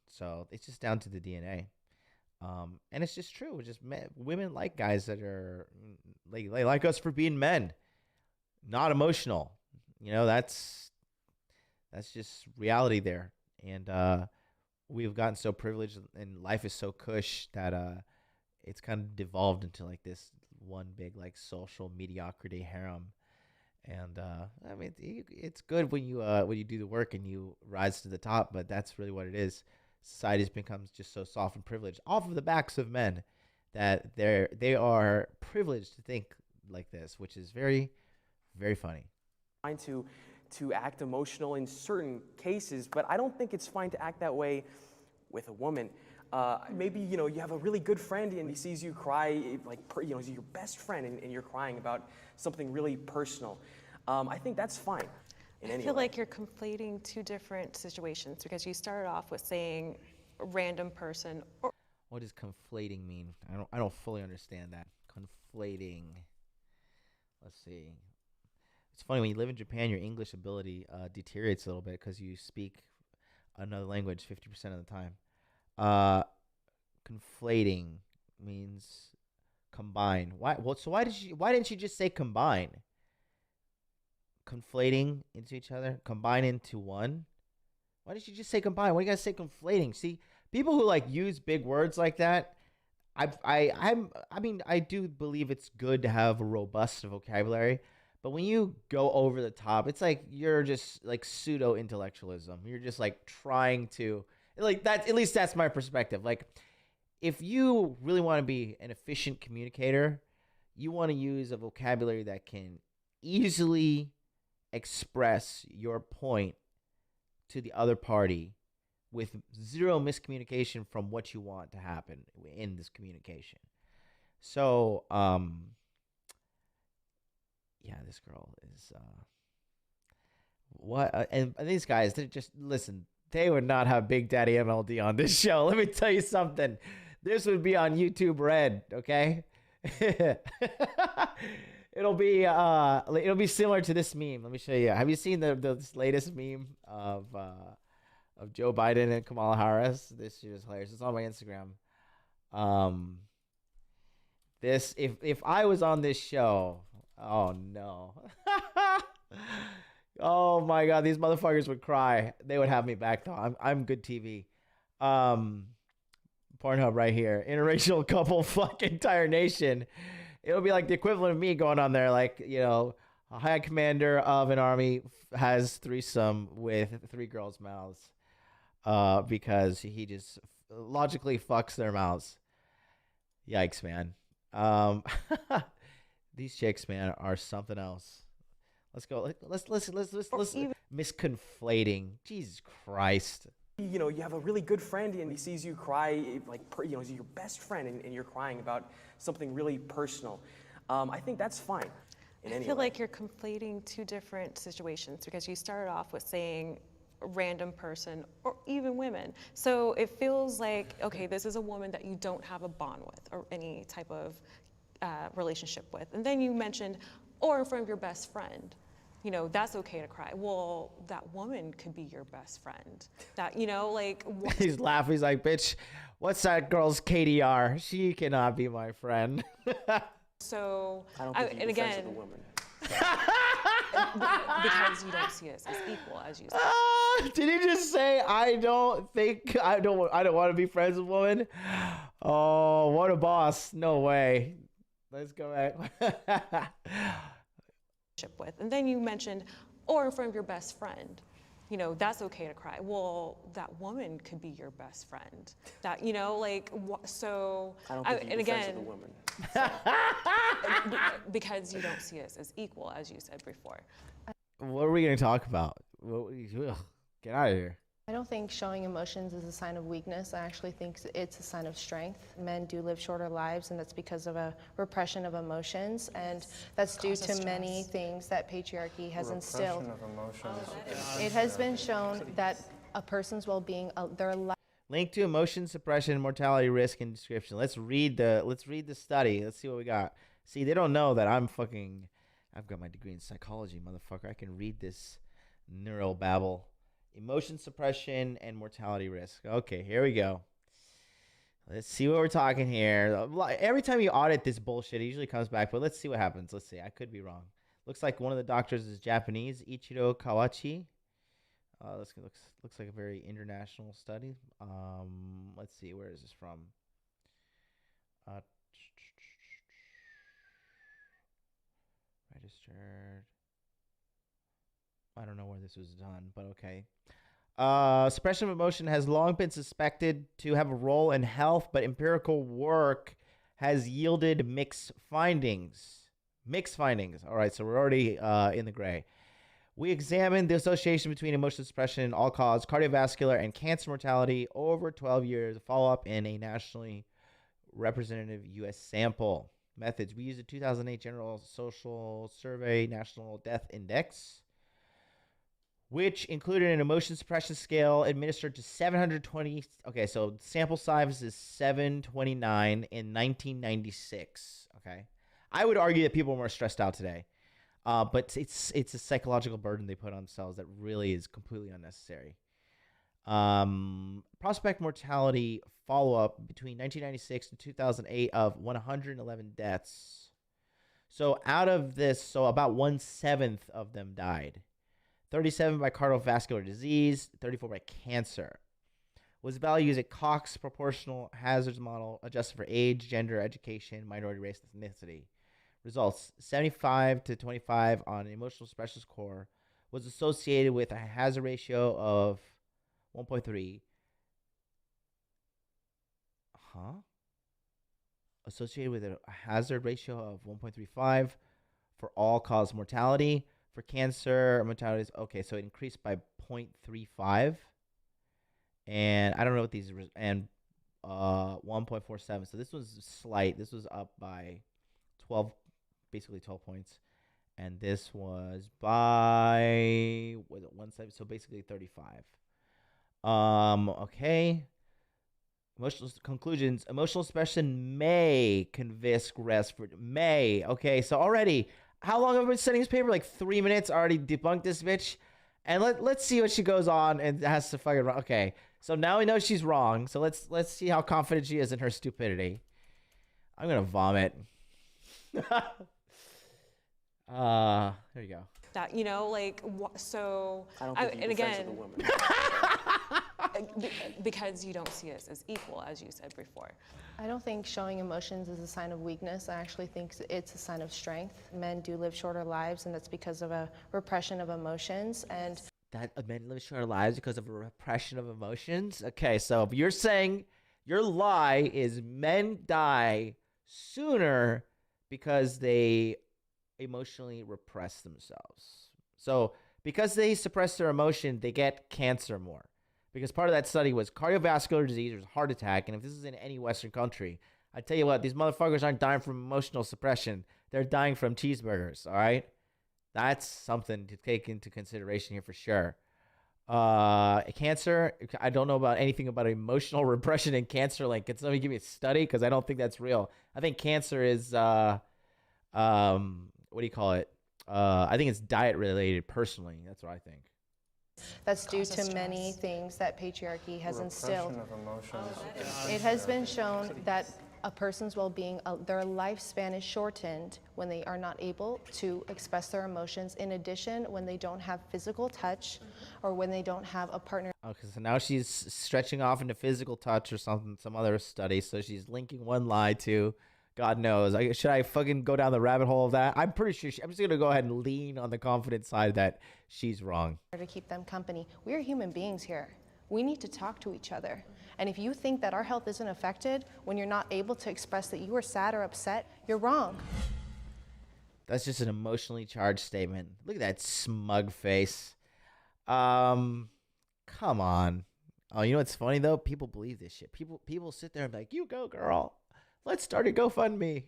So it's just down to the DNA. And it's just true. It's just women like guys that are they like us for being men, not emotional. That's just reality there. And we've gotten so privileged, and life is so cush that it's kind of devolved into like this one big like social mediocrity harem. And I mean, it's good when you do the work and you rise to the top, but that's really what it is. Society becomes just so soft and privileged off of the backs of men that they are privileged to think like this, which is very, very funny. Fine to act emotional in certain cases, but I don't think it's fine to act that way with a woman. Maybe you have a really good friend and he sees you cry, like he's your best friend, and you're crying about something really personal. I think that's fine. I feel like you're conflating two different situations, because you started off with saying a random person. What does conflating mean? I don't fully understand that. Conflating. Let's see. It's funny, when you live in Japan, your English ability deteriorates a little bit because you speak another language 50% of the time. Conflating means combine. Why? Well, so why didn't you just say combine? Conflating into each other, combine into one. Why did you just say combine? Why do you guys say conflating? See, people who like use big words like that, I do believe it's good to have a robust vocabulary, but when you go over the top, it's like you're just like pseudo intellectualism. You're just like trying to like that. At least that's my perspective. Like, if you really want to be an efficient communicator, you want to use a vocabulary that can easily express your point to the other party with zero miscommunication from what you want to happen in this communication. So, yeah, this girl is and these guys, they just listen. They would not have Big Daddy MLD on this show. Let me tell you something. This would be on YouTube Red, okay? It'll be similar to this meme. Let me show you. Have you seen this latest meme of Joe Biden and Kamala Harris? This shit is hilarious. It's on my Instagram. This if I was on this show, oh no. Oh my god, these motherfuckers would cry. They would have me back though. I'm good TV. Pornhub right here. Interracial couple fuck entire nation. It'll be like the equivalent of me going on there, like, you know, a high commander of an army has threesome with 3 girls' mouths, because he just logically fucks their mouths. Yikes, man. These chicks, man, are something else. Let's go. Let's misconflating. Jesus Christ. You know, you have a really good friend and he sees you cry, like, you know, he's your best friend and you're crying about something really personal. I think that's fine. I feel like you're conflating two different situations, because you started off with saying random person or even women. So it feels like, okay, this is a woman that you don't have a bond with or any type of relationship with. And then you mentioned, or in front of your best friend. You know, that's okay to cry. Well, that woman could be your best friend. That, you know, like... He's laughing. He's like, bitch, what's that girl's KDR? She cannot be my friend. So, I don't think and again, a woman. because you don't see us as equal, as you said. Did he just say, I don't want to be friends with a woman? Oh, what a boss. No way. Let's go back. With. And then you mentioned, or in front of your best friend. You know, that's okay to cry. Well, that woman could be your best friend. That, you know, like, so... I don't think and again, a woman. because you don't see us as equal, as you said before. What are we going to talk about? Get out of here. I don't think showing emotions is a sign of weakness. I actually think it's a sign of strength. Men do live shorter lives, and that's because of a repression of emotions, and that's due to many things that patriarchy has instilled. Repression of emotions. It has been shown that a person's well-being, their life. Link to emotion suppression, mortality risk, and description. Let's read the study. Let's see what we got. See, they don't know that I've got my degree in psychology, motherfucker. I can read this neural babble. Emotion suppression and mortality risk. Okay, here we go. Let's see what we're talking here. Every time you audit this bullshit, it usually comes back, but let's see what happens. Let's see. I could be wrong. Looks like one of the doctors is Japanese, Ichiro Kawachi. Looks like a very international study. Let's see. Where is this from? Registered. I don't know where this was done, but okay. Suppression of emotion has long been suspected to have a role in health, but empirical work has yielded mixed findings. All right, so we're already in the gray. We examined the association between emotion suppression and all-cause cardiovascular and cancer mortality over 12 years of follow-up in a nationally representative U.S. sample. Methods. We used a 2008 General Social Survey National Death Index, which included an emotion suppression scale administered to 720. Okay, so sample size is 729 in 1996. Okay, I would argue that people are more stressed out today, but it's a psychological burden they put on themselves that really is completely unnecessary. Prospect mortality follow-up between 1996 and 2008 of 111 deaths. So out of this, so about 1/7 of them died. 37 by cardiovascular disease, 34 by cancer. Was valued using Cox proportional hazards model adjusted for age, gender, education, minority race, ethnicity. Results: 75 to 25 on emotional suppression score was associated with a hazard ratio of 1.3. Associated with a hazard ratio of 1.35 for all-cause mortality. For cancer, mortality is okay, so it increased by 0.35. And I don't know what these and 1.47. So this was slight. This was up by 12, basically 12 points. And this was by was it 170? So basically 35. Okay. Emotional conclusions. Emotional expression may convince rest for may. Okay, so already, how long have I been studying this paper? Like 3 minutes. Already debunked this bitch. And let's see what she goes on and has to fucking run. Okay, so now we know she's wrong. So let's see how confident she is in her stupidity. I'm gonna vomit. There you go. That, you know, like, so, I don't think and you defense again, of the woman. because you don't see us as equal, as you said before. I don't think showing emotions is a sign of weakness. I actually think it's a sign of strength. Men do live shorter lives, and that's because of a repression of emotions. And That men live shorter lives because of a repression of emotions? Okay, so if you're saying your lie is men die sooner because they emotionally repress themselves. So because they suppress their emotion, they get cancer more. Because part of that study was cardiovascular disease or heart attack. And if this is in any Western country, I tell you what, these motherfuckers aren't dying from emotional suppression. They're dying from cheeseburgers, all right? That's something to take into consideration here for sure. Cancer, I don't know about anything about emotional repression in cancer. Like, can somebody give me a study? Because I don't think that's real. I think cancer is, what do you call it? I think it's diet related personally. That's what I think. that's due to many things that patriarchy has instilled. Repression of emotions. It has been shown that a person's well-being, their lifespan is shortened when they are not able to express their emotions. In addition, when they don't have physical touch or when they don't have a partner. Okay, so now she's stretching off into physical touch or something, some other study. So she's linking one lie to God knows. Should I fucking go down the rabbit hole of that? I'm pretty sure. I'm just going to go ahead and lean on the confident side that she's wrong. To keep them company. We are human beings here. We need to talk to each other. And if you think that our health isn't affected when you're not able to express that you are sad or upset, you're wrong. That's just an emotionally charged statement. Look at that smug face. Come on. Oh, you know what's funny though? People believe this shit. People sit there and be like, "You go, girl. Let's start a GoFundMe."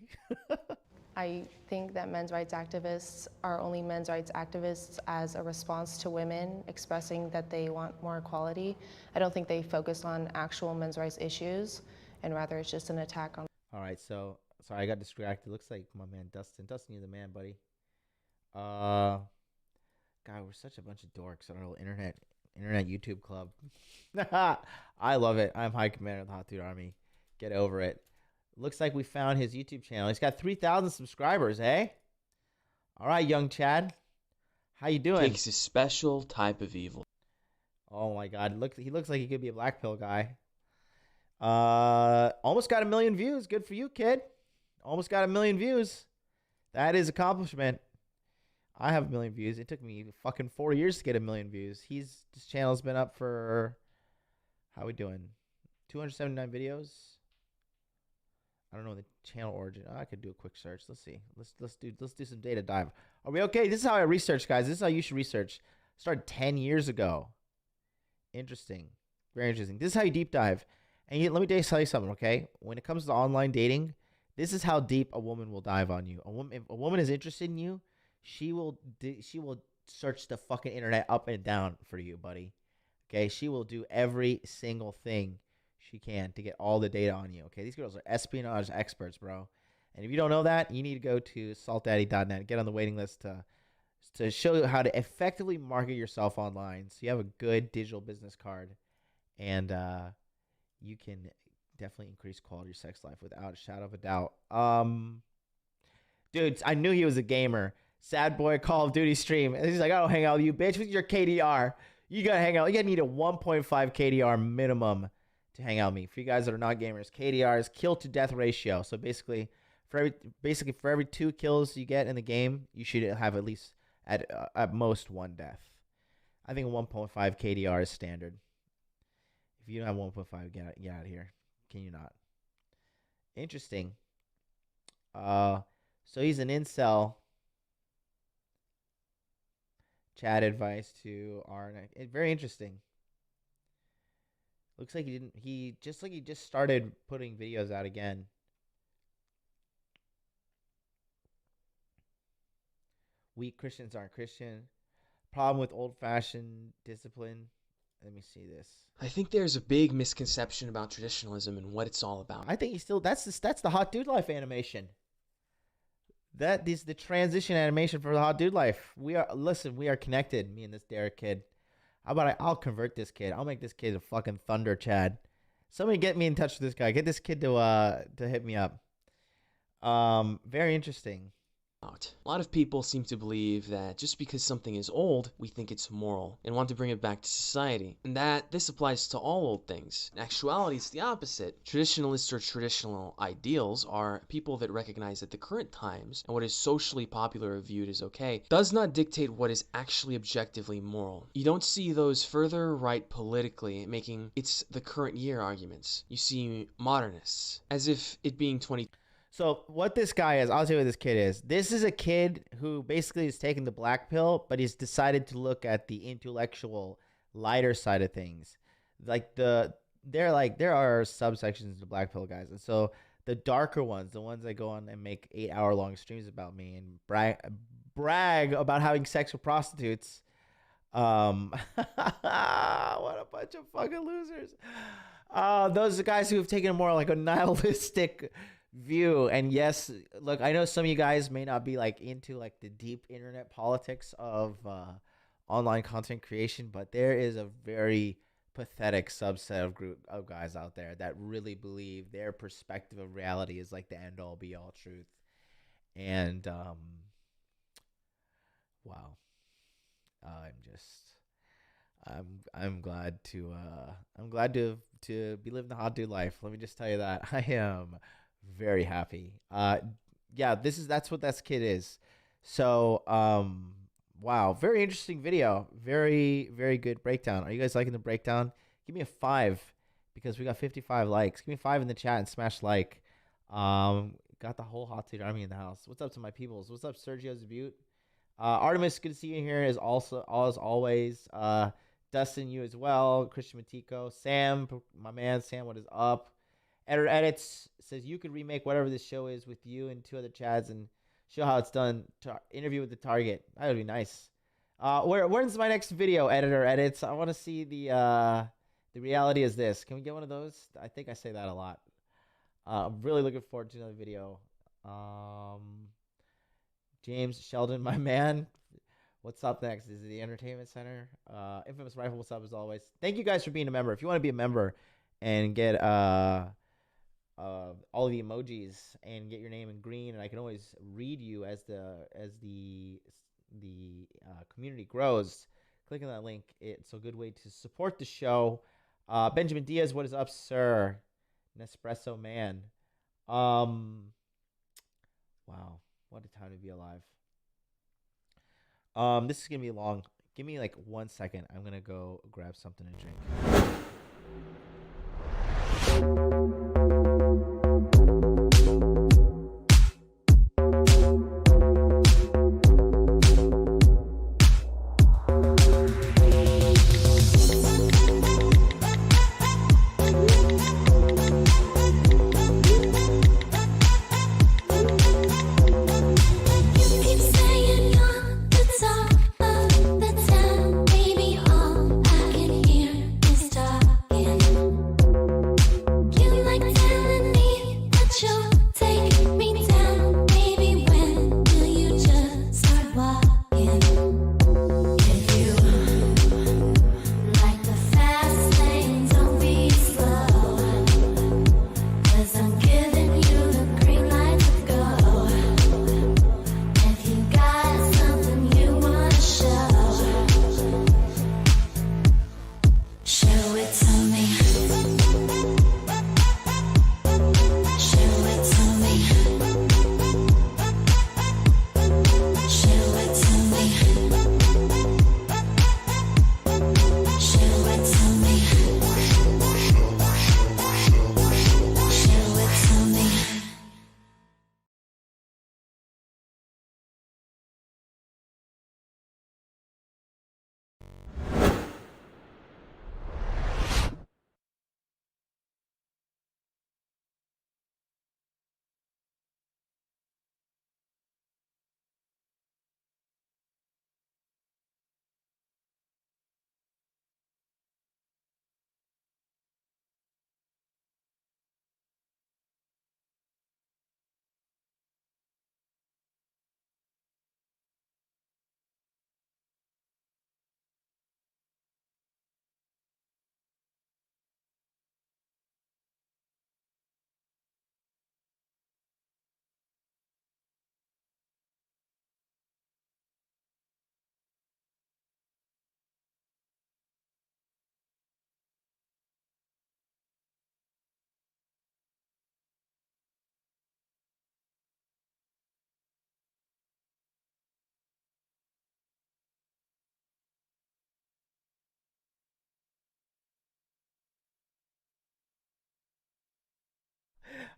I think that men's rights activists are only men's rights activists as a response to women expressing that they want more equality. I don't think they focus on actual men's rights issues, and rather it's just an attack on. All right, so sorry I got distracted. Looks like my man Dustin. Dustin, you're the man, buddy. God, we're such a bunch of dorks on our little internet YouTube club. I love it. I'm High Commander of the Hot Dude Army. Get over it. Looks like we found his YouTube channel. He's got 3,000 subscribers, eh? All right, young Chad. How you doing? Takes a special type of evil. Oh my God, he looks like he could be a black pill guy. Almost got 1 million views. Good for you, kid. Almost got 1 million views. That is accomplishment. I have 1 million views. It took me fucking 4 years to get 1 million views. His channel's been up for, how we doing? 279 videos. I don't know the channel origin. I could do a quick search. Let's see. Let's do some data dive. Are we okay? This is how I research, guys. This is how you should research. Started 10 years ago. Interesting. Very interesting. This is how you deep dive. And let me tell you something, okay? When it comes to online dating, this is how deep a woman will dive on you. If a woman is interested in you, she will search the fucking internet up and down for you, buddy. Okay? She will do every single thing she can to get all the data on you. Okay, these girls are espionage experts, bro. And if you don't know that, you need to go to saltdaddy.net, get on the waiting list to show you how to effectively market yourself online, so you have a good digital business card, and you can definitely increase quality of your sex life without a shadow of a doubt. Dude, I knew he was a gamer. Sad boy Call of Duty stream, and he's like, "I don't hang out with you, bitch. What's your KDR? You gotta hang out. You gotta need a 1.5 KDR minimum to hang out with me." For you guys that are not gamers, KDR is kill to death ratio. So basically for every 2 kills you get in the game, you should have at least at most 1 death. I think 1.5 KDR is standard. If you don't have 1.5, get out of here. Can you not? Interesting. So he's an incel. Chat advice to our very interesting. Looks like he didn't. He just started putting videos out again. Weak Christians aren't Christian. Problem with old-fashioned discipline. Let me see this. I think there's a big misconception about traditionalism and what it's all about. I think he's still. That's the Hot Dude Life animation. That is the transition animation for the Hot Dude Life. We are connected. Me and this Derek kid. How about I'll convert this kid. I'll make this kid a fucking Thunder Chad. Somebody get me in touch with this guy. Get this kid to hit me up. Very interesting. A lot of people seem to believe that just because something is old, we think it's moral and want to bring it back to society, and that this applies to all old things. In actuality, it's the opposite. Traditionalists or traditional ideals are people that recognize that the current times and what is socially popular or viewed as okay does not dictate what is actually objectively moral. You don't see those further right politically making it's the current year arguments. You see modernists, as if it being 20. So what this guy is, I'll tell you what this kid is. This is a kid who basically is taking the black pill, but he's decided to look at the intellectual, lighter side of things. Like there are subsections of the black pill guys, and so the darker ones, the ones that go on and make 8-hour-long streams about me and brag about having sex with prostitutes. What a bunch of fucking losers. Those are guys who have taken more like a nihilistic view. And yes, look, I know some of you guys may not be like into like the deep internet politics of online content creation, but there is a very pathetic subset of group of guys out there that really believe their perspective of reality is like the end all be all truth. And wow, I'm glad to be living the Hot Dude life. Let me just tell you that I am very happy. Yeah, that's what this kid is. So wow, very interesting video. Very, very good breakdown. Are you guys liking the breakdown? Give me a 5 because we got 55 likes. Give me a 5 in the chat and smash like. Got the whole Hot Dude army in the house. What's up to my peoples? What's up, Sergio Zabute? Artemis, good to see you here as always. Dustin, you as well. Christian Matico. Sam, my man Sam, what is up? Editor Edits says you could remake whatever this show is with you and 2 other Chads and show how it's done. Interview with the target. That would be nice. Where's my next video, Editor Edits? I want to see the reality is this. Can we get one of those? I think I say that a lot. I'm really looking forward to another video. James Sheldon, my man. What's up next? Is it the Entertainment Center? Infamous Rifle, what's up as always? Thank you guys for being a member. If you want to be a member and get all the emojis and get your name in green, and I can always read you as the community grows, click on that link. It's a good way to support the show. Benjamin Diaz, what is up, sir? Nespresso man. Wow, what a time to be alive. This is gonna be long. Give me like 1 second. I'm gonna go grab something to drink. You like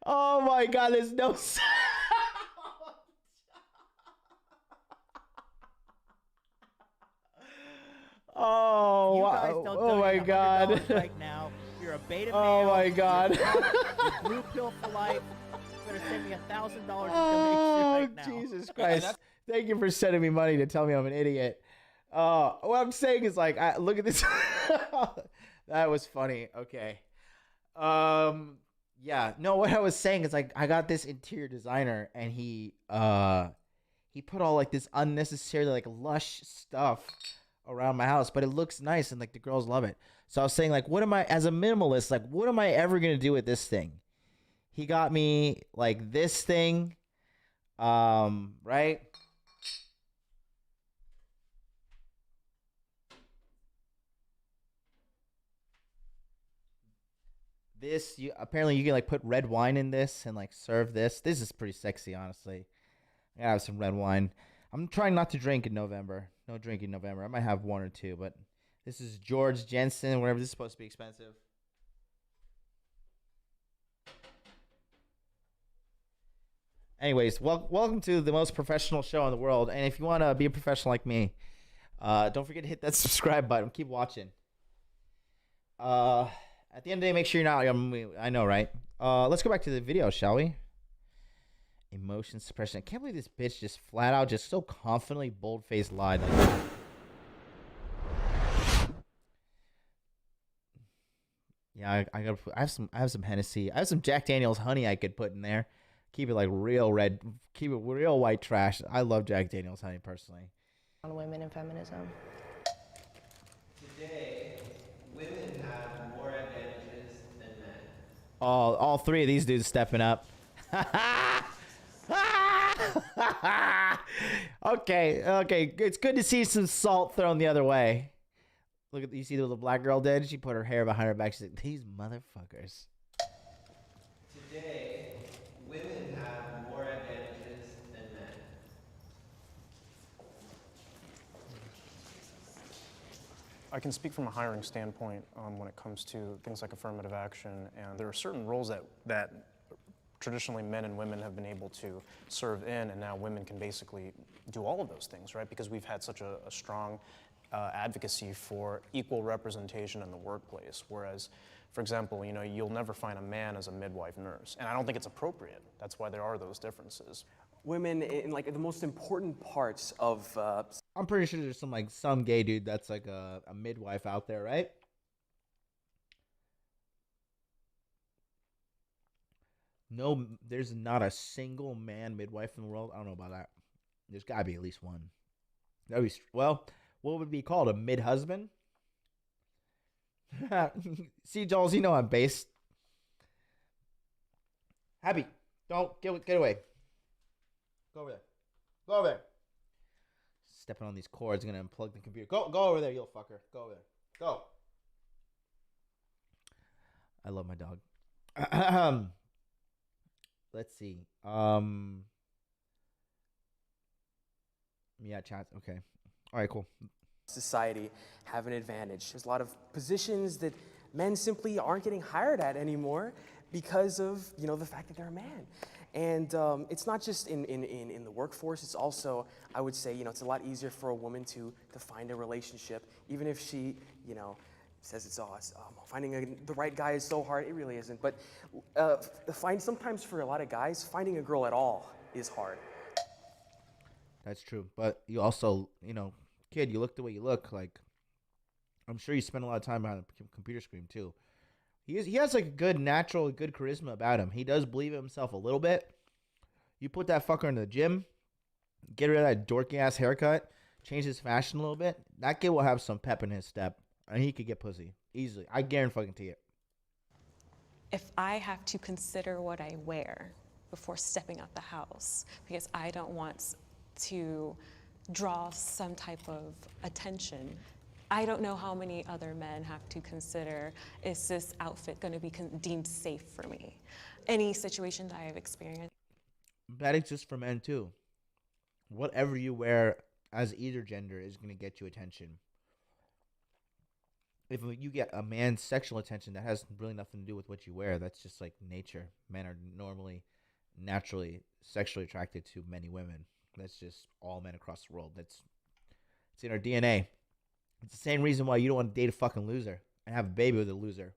Oh my god, there's no Oh, You guys don't oh my donate god. $100 right now. You're a beta Oh male. my god. You're blue pill for life. You're gonna send me $1,000 in donation Oh, right now. Jesus Christ. Thank you for sending me money to tell me I'm an idiot. What I'm saying is like, look at this. That was funny. Okay. Yeah. No, what I was saying is like, I got this interior designer and he put all like this unnecessary, like lush stuff around my house, but it looks nice and like the girls love it. So I was saying like, what am I, as a minimalist, like what am I ever going to do with this thing? He got me like this thing, right? This, apparently you can like put red wine in this and like serve this. This is pretty sexy, honestly. I gotta have some red wine. I'm trying not to drink in November. No drinking in November. I might have one or two, but this is George Jensen, whatever. This is supposed to be expensive. Anyways, welcome to the most professional show in the world. And if you want to be a professional like me, don't forget to hit that subscribe button. Keep watching. At the end of the day, make sure you're not. I know, right? Let's go back to the video, shall we? Emotion suppression. I can't believe this bitch just flat out, just so confidently, bold-faced lied like that. Yeah, I have some Hennessy. I have some Jack Daniel's honey I could put in there. Keep it like real red. Keep it real white trash. I love Jack Daniel's honey personally. On women and feminism. Today, women have more advantages than men. All three of these dudes stepping up. Okay. It's good to see some salt thrown the other way. Look at, you see what the black girl did? She put her hair behind her back. She's like, these motherfuckers. Today, women have more advantages than men. I can speak from a hiring standpoint when it comes to things like affirmative action, and there are certain roles that traditionally men and women have been able to serve in, and now women can basically do all of those things, right? Because we've had such a strong advocacy for equal representation in the workplace, whereas, for example, you'll never find a man as a midwife nurse, and I don't think it's appropriate. That's why there are those differences. Women in like the most important parts of I'm pretty sure there's some gay dude that's like a midwife out there, right? No, there's not a single man midwife in the world. I don't know about that. There's got to be at least one. That'd be, well, what would it be called? A mid-husband? See, Jules, I'm based. Happy, don't get away. Go over there. Go over there. Stepping on these cords, gonna unplug the computer. Go over there, you little fucker. Go over there. Go. I love my dog. Let's see. Yeah, chat. Okay. All right, cool. Society have an advantage. There's a lot of positions that men simply aren't getting hired at anymore because of the fact that they're a man. And it's not just in the workforce, it's also, I would say, it's a lot easier for a woman to find a relationship, even if she, says it's finding the right guy is so hard. It really isn't. But sometimes for a lot of guys, finding a girl at all is hard. That's true. But you also, kid, you look the way you look. Like, I'm sure you spend a lot of time behind the computer screen too. He has like a good charisma about him. He does believe in himself a little bit. You put that fucker in the gym, get rid of that dorky ass haircut, change his fashion a little bit. That kid will have some pep in his step, and he could get pussy easily. I guarantee it. If I have to consider what I wear before stepping out the house, because I don't want to draw some type of attention, I don't know how many other men have to consider, is this outfit going to be deemed safe for me? Any situation that I have experienced. That exists for men too. Whatever you wear as either gender is going to get you attention. if you get a man's sexual attention, that has really nothing to do with what you wear. That's just like nature. Men are normally, naturally, sexually attracted to many women. That's just all men across the world. It's in our DNA. It's the same reason why you don't want to date a fucking loser and have a baby with a loser.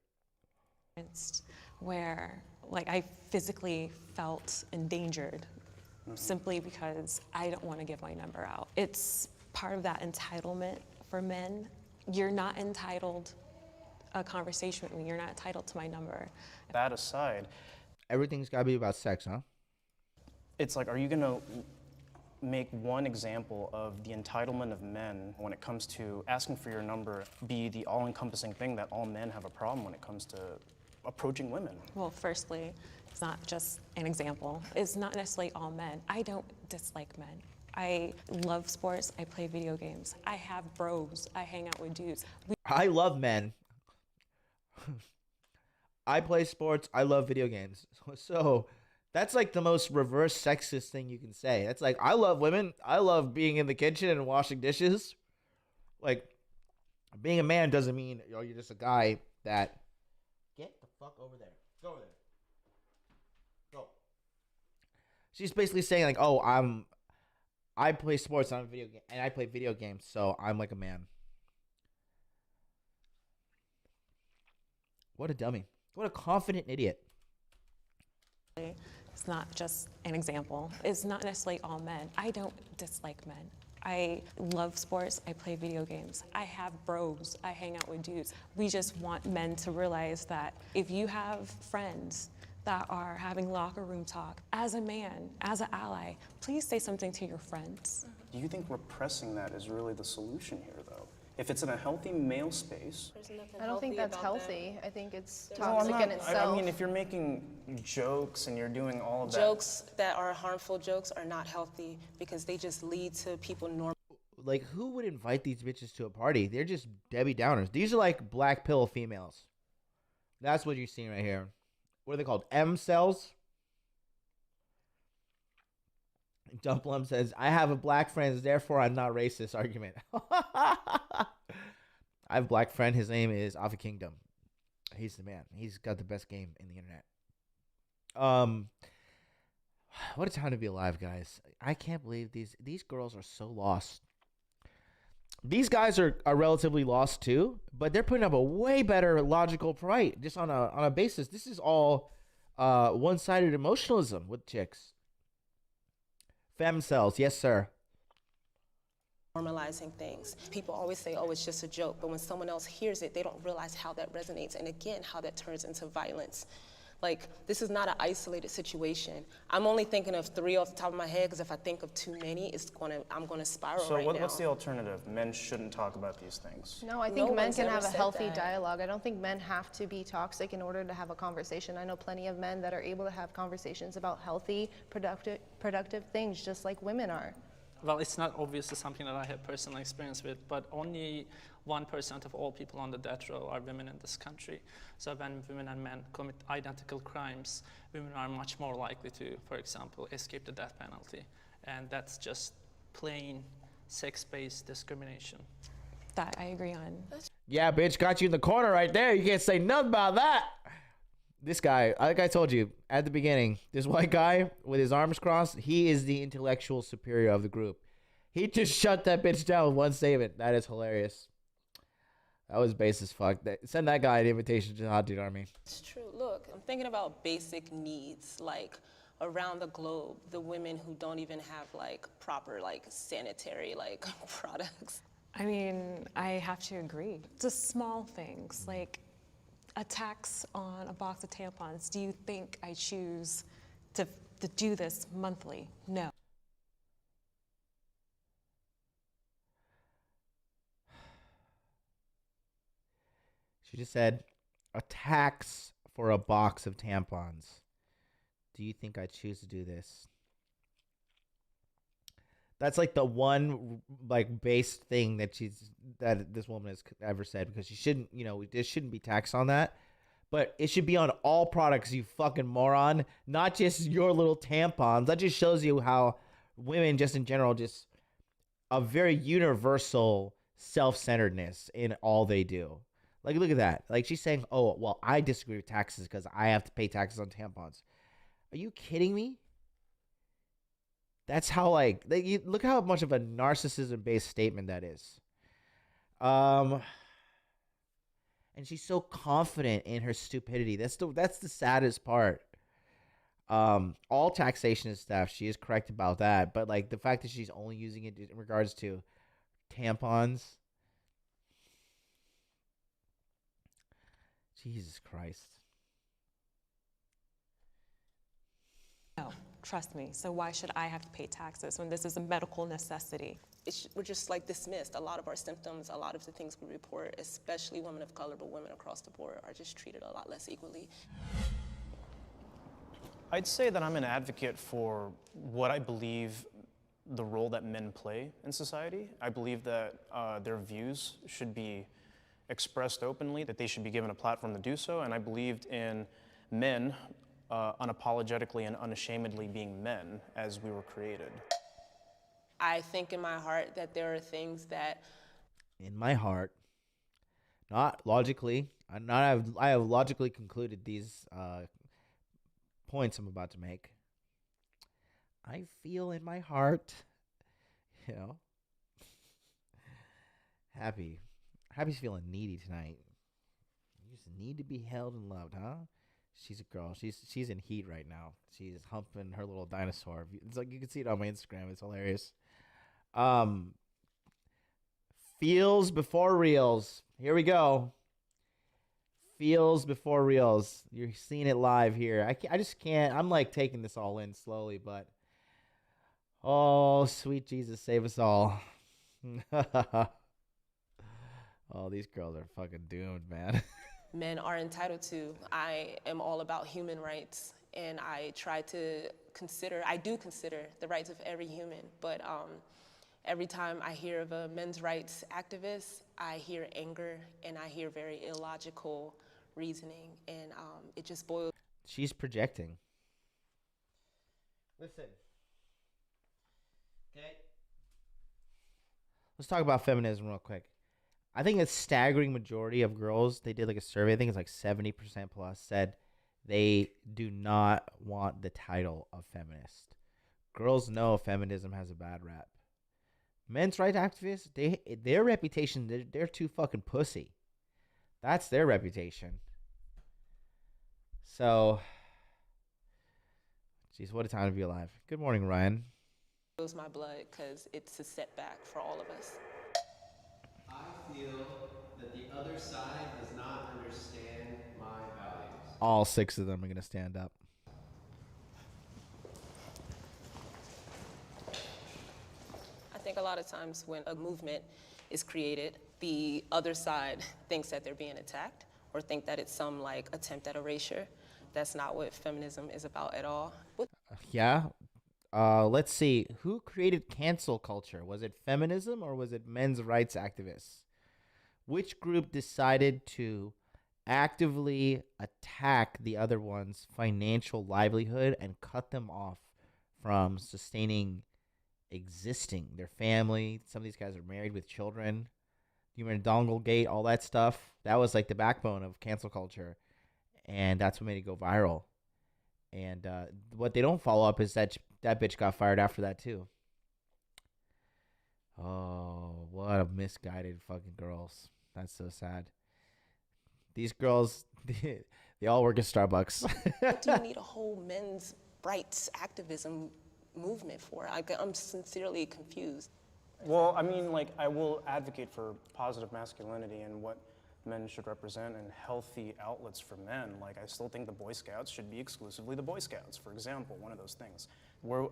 Where like I physically felt endangered simply because I don't want to give my number out. It's part of that entitlement for men. You're not entitled a conversation with me. You're not entitled to my number. That aside, everything's got to be about sex, huh? It's like, are you going to make one example of the entitlement of men when it comes to asking for your number be the all-encompassing thing that all men have a problem when it comes to approaching women? Well, firstly, it's not just an example. It's not necessarily all men. I don't dislike men. I love sports. I play video games. I have bros. I hang out with dudes. I love men. I play sports. I love video games. So that's like the most reverse sexist thing you can say. It's like, I love women. I love being in the kitchen and washing dishes. Like, being a man doesn't mean you're just a guy that... Get the fuck over there. Go over there. Go. She's basically saying like, oh, I play sports on a video game, and I play video games, so I'm like a man. What a dummy. What a confident idiot. It's not just an example. It's not necessarily all men. I don't dislike men. I love sports. I play video games. I have bros. I hang out with dudes. We just want men to realize that if you have friends that are having locker room talk, as a man, as an ally, please say something to your friends. Do you think repressing that is really the solution here, though? If it's in a healthy male space... I don't think that's healthy. I think it's No, toxic in itself. I mean, if you're making jokes and you're doing all of that... Jokes that are harmful jokes are not healthy because they just lead to people Like, who would invite these bitches to a party? They're just Debbie Downers. These are like black pill females. That's what you're seeing right here. What are they called? M cells? Dumplum says, I have a black friend, therefore I'm not racist argument. I have a black friend. His name is Alpha Kingdom. He's the man. He's got the best game in the internet. What a time to be alive, guys. I can't believe these girls are so lost. These guys are relatively lost too, but they're putting up a way better logical fight just on a basis. This is all one-sided emotionalism with chicks. Fem cells, yes sir. normalizing things. People always say, oh, it's just a joke, but when someone else hears it, they don't realize how that resonates, and again, how that turns into violence. Like, this is not an isolated situation. I'm only thinking of 3 off the top of my head, because if I think of too many, I'm gonna spiral so right now. what's the alternative? Men shouldn't talk about these things. No, I think men can have a healthy dialogue. I don't think men have to be toxic in order to have a conversation. I know plenty of men that are able to have conversations about healthy, productive things, just like women are. Well, it's not obviously something that I have personal experience with, but only 1% of all people on the death row are women in this country. So when women and men commit identical crimes, women are much more likely to, for example, escape the death penalty. And that's just plain sex-based discrimination. That I agree on. Yeah, bitch, got you in the corner right there. You can't say nothing about that. This guy, like I told you at the beginning, this white guy with his arms crossed, he is the intellectual superior of the group. He just shut that bitch down with one statement. That is hilarious. That was base as fuck. Send that guy an invitation to the Hot Dude Army. It's true. Look, I'm thinking about basic needs, like around the globe, the women who don't even have like proper like sanitary like products. I mean, I have to agree. Just small things like a tax on a box of tampons. Do you think I choose to do this monthly? No. She just said, a tax for a box of tampons. Do you think I choose to do this? That's like the one like base thing that this woman has ever said, because she shouldn't, there shouldn't be tax on that, but it should be on all products, you fucking moron, not just your little tampons. That just shows you how women just in general, just a very universal self-centeredness in all they do. Like, look at that. Like, she's saying, oh, well, I disagree with taxes because I have to pay taxes on tampons. Are you kidding me? That's how, like, look how much of a narcissism-based statement that is. And she's so confident in her stupidity. That's the saddest part. All taxation is theft. She is correct about that. But, like, the fact that she's only using it in regards to tampons. Jesus Christ. No, trust me. So why should I have to pay taxes when this is a medical necessity? We're just like dismissed. A lot of our symptoms, a lot of the things we report, especially women of color, but women across the board, are just treated a lot less equally. I'd say that I'm an advocate for what I believe the role that men play in society. I believe that their views should be expressed openly, that they should be given a platform to do so, and I believed in men unapologetically and unashamedly being men as we were created. I think in my heart that there are things that... In my heart, not logically, I have logically concluded these points I'm about to make. I feel in my heart, Happy's feeling needy tonight. You just need to be held and loved, huh? She's a girl. She's in heat right now. She's humping her little dinosaur. It's like you can see it on my Instagram. It's hilarious. Feels before reels. Here we go. Feels before reels. You're seeing it live here. I just can't. I'm like taking this all in slowly, but oh, sweet Jesus, save us all. Oh, these girls are fucking doomed, man. Men are entitled to. I am all about human rights, and I do consider the rights of every human, but every time I hear of a men's rights activist, I hear anger and I hear very illogical reasoning, and it just boils. She's projecting. Listen. Okay. Let's talk about feminism real quick. I think a staggering majority of girls, they did like a survey, I think it's like 70% plus, said they do not want the title of feminist. Girls know feminism has a bad rap. Men's rights activists, their reputation, they're too fucking pussy. That's their reputation. So, geez, what a time to be alive. Good morning, Ryan. It was my blood because it's a setback for all of us. I feel that the other side does not understand my values. All 6 of them are going to stand up. I think a lot of times when a movement is created, the other side thinks that they're being attacked or think that it's some like attempt at erasure. That's not what feminism is about at all. Yeah. Let's see. Who created cancel culture? Was it feminism or was it men's rights activists? Which group decided to actively attack the other one's financial livelihood and cut them off from sustaining existing, their family? Some of these guys are married with children. You remember Dongle Gate, all that stuff? That was like the backbone of cancel culture. And that's what made it go viral. And what they don't follow up is that bitch got fired after that too. Oh, what a misguided fucking girls. That's so sad. These girls, they all work at Starbucks. What do you need a whole men's rights activism movement for? I'm sincerely confused. Well, I mean, like, I will advocate for positive masculinity and what men should represent and healthy outlets for men. Like, I still think the Boy Scouts should be exclusively the Boy Scouts, for example, one of those things. Where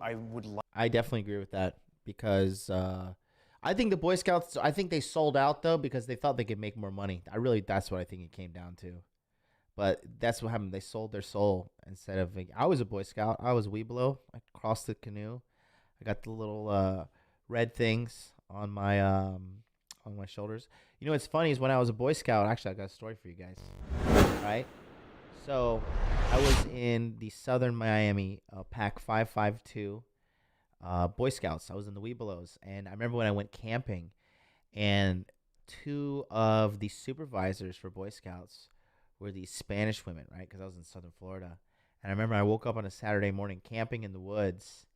I definitely agree with that because I think the Boy Scouts, I think they sold out though because they thought they could make more money. That's what I think it came down to. But that's what happened. They sold their soul instead of, I was a Boy Scout. I was Weeblo. I crossed the canoe. I got the little red things on my shoulders. You know what's funny is when I was a Boy Scout, actually I got a story for you guys. Right? So I was in the Southern Miami Pack 552 Boy Scouts. I was in the Weebelows. And I remember when I went camping and two of the supervisors for Boy Scouts were these Spanish women, right? Because I was in Southern Florida. And I remember I woke up on a Saturday morning camping in the woods,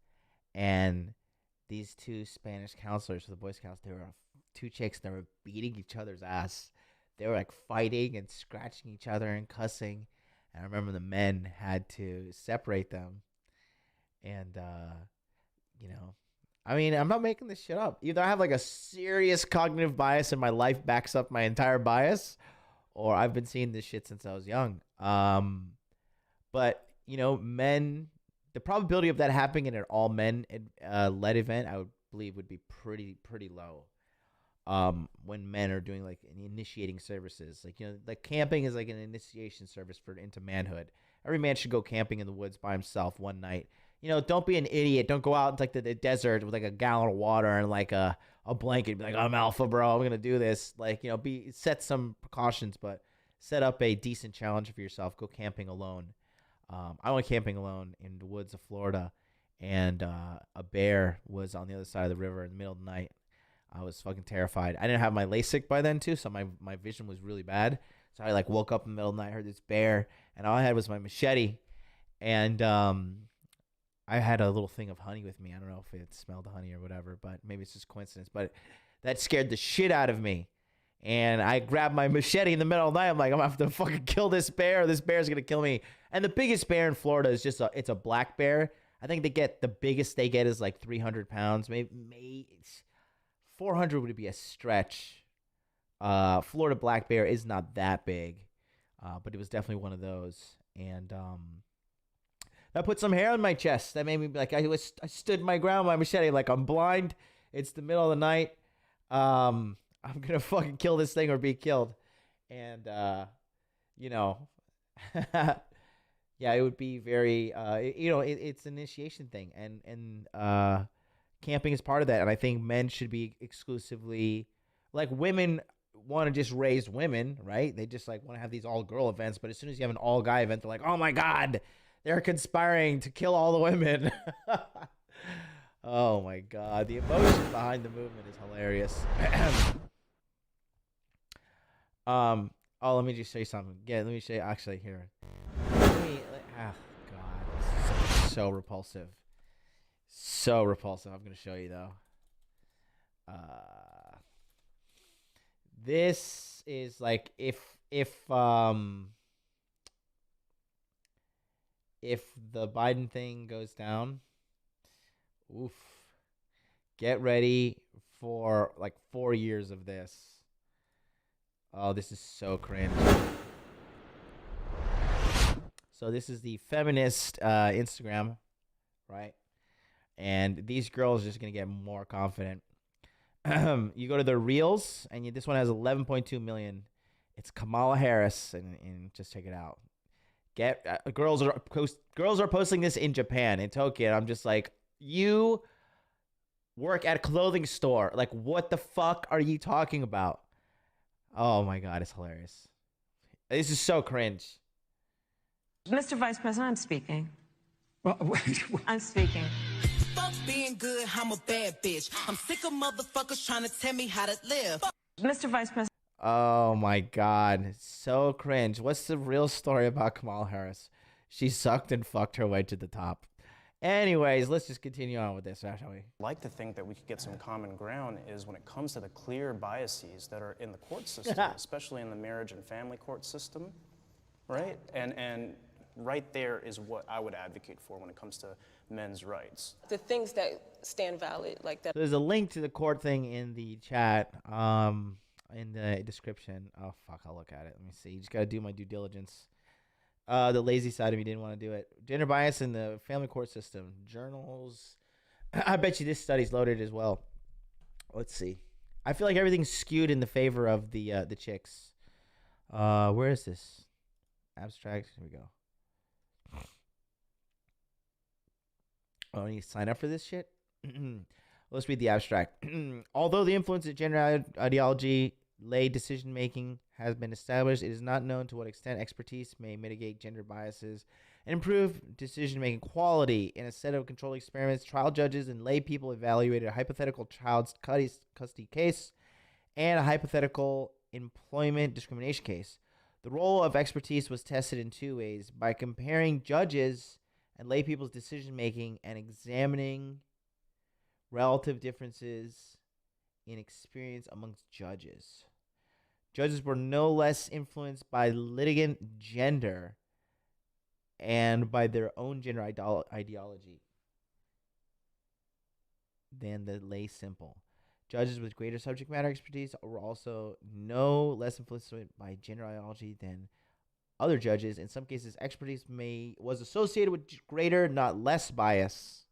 and these two Spanish counselors for the Boy Scouts, they were two chicks that were beating each other's ass. They were like fighting and scratching each other and cussing. And I remember the men had to separate them. And, you know, I mean, I'm not making this shit up. Either I have like a serious cognitive bias and my life backs up my entire bias, or I've been seeing this shit since I was young. But, you know, men, the probability of that happening in an all men led event, I would believe would be pretty low. When men are doing like initiating services, like, you know, like camping is like an initiation service into manhood. Every man should go camping in the woods by himself one night. You know, don't be an idiot. Don't go out into like the desert with like a gallon of water and like a blanket. Be like, I'm alpha, bro. I'm gonna do this. Like, you know, set some precautions, but set up a decent challenge for yourself. Go camping alone. I went camping alone in the woods of Florida, and a bear was on the other side of the river in the middle of the night. I was fucking terrified. I didn't have my LASIK by then too, so my vision was really bad. So I like woke up in the middle of the night, heard this bear, and all I had was my machete, and I had a little thing of honey with me. I don't know if it smelled the honey or whatever, but maybe it's just coincidence. But that scared the shit out of me. And I grabbed my machete in the middle of the night. I'm like, I'm going to have to fucking kill this bear. This bear's going to kill me. And the biggest bear in Florida is it's a black bear. I think the biggest they get is like 300 pounds. Maybe 400 would be a stretch. Florida black bear is not that big. But it was definitely one of those. And that put some hair on my chest. That made me like, I stood my ground with my machete. Like, I'm blind. It's the middle of the night. I'm going to fucking kill this thing or be killed. And, you know, yeah, it would be very, you know, it's an initiation thing. And camping is part of that. And I think men should be exclusively, like, women want to just raise women, right? They just, like, want to have these all-girl events. But as soon as you have an all-guy event, they're like, oh, my God, they're conspiring to kill all the women. Oh, my God. The emotion behind the movement is hilarious. Oh, let me just say something. Yeah, let me say, actually, here. Oh, God. This is so repulsive. So repulsive. I'm going to show you, though. This is like if the Biden thing goes down, oof, get ready for like 4 years of this. Oh, this is so cringe. So this is the feminist Instagram, right? And these girls are just going to get more confident. You go to their reels, and this one has 11.2 million. It's Kamala Harris, and just check it out. Girls are posting this in Japan, in Tokyo. And I'm just like, you work at a clothing store. Like, what the fuck are you talking about? Oh my God, it's hilarious. This is so cringe. Mr. Vice President, I'm speaking. I'm speaking. Fuck being good, I'm a bad bitch. I'm sick of motherfuckers trying to tell me how to live. Mr. Vice President. Oh my God, so cringe. What's the real story about Kamala Harris? She sucked and fucked her way to the top. Anyways, let's just continue on with this, shall we? I'd like to think that we could get some common ground is when it comes to the clear biases that are in the court system, especially in the marriage and family court system, right? And right there is what I would advocate for when it comes to men's rights. The things that stand valid, like that. So there's a link to the court thing in the chat, in the description. Oh, fuck, I'll look at it. Let me see. You just got to do my due diligence. The lazy side of me didn't want to do it. Gender bias in the family court system. Journals. I bet you this study's loaded as well. Let's see. I feel like everything's skewed in the favor of the chicks. Where is this? Abstract. Here we go. Oh, I need to sign up for this shit? Let's read the abstract. Although the influence of gender ideology lay decision-making has been established, it is not known to what extent expertise may mitigate gender biases and improve decision-making quality. In a set of controlled experiments, trial judges and lay people evaluated a hypothetical child's custody case and a hypothetical employment discrimination case. The role of expertise was tested in 2 ways: by comparing judges and lay people's decision making and examining relative differences in experience amongst judges. Judges were no less influenced by litigant gender and by their own gender ideology than the lay simple. Judges with greater subject matter expertise were also no less influenced by gender ideology than other judges. In some cases, expertise was associated with greater, not less bias.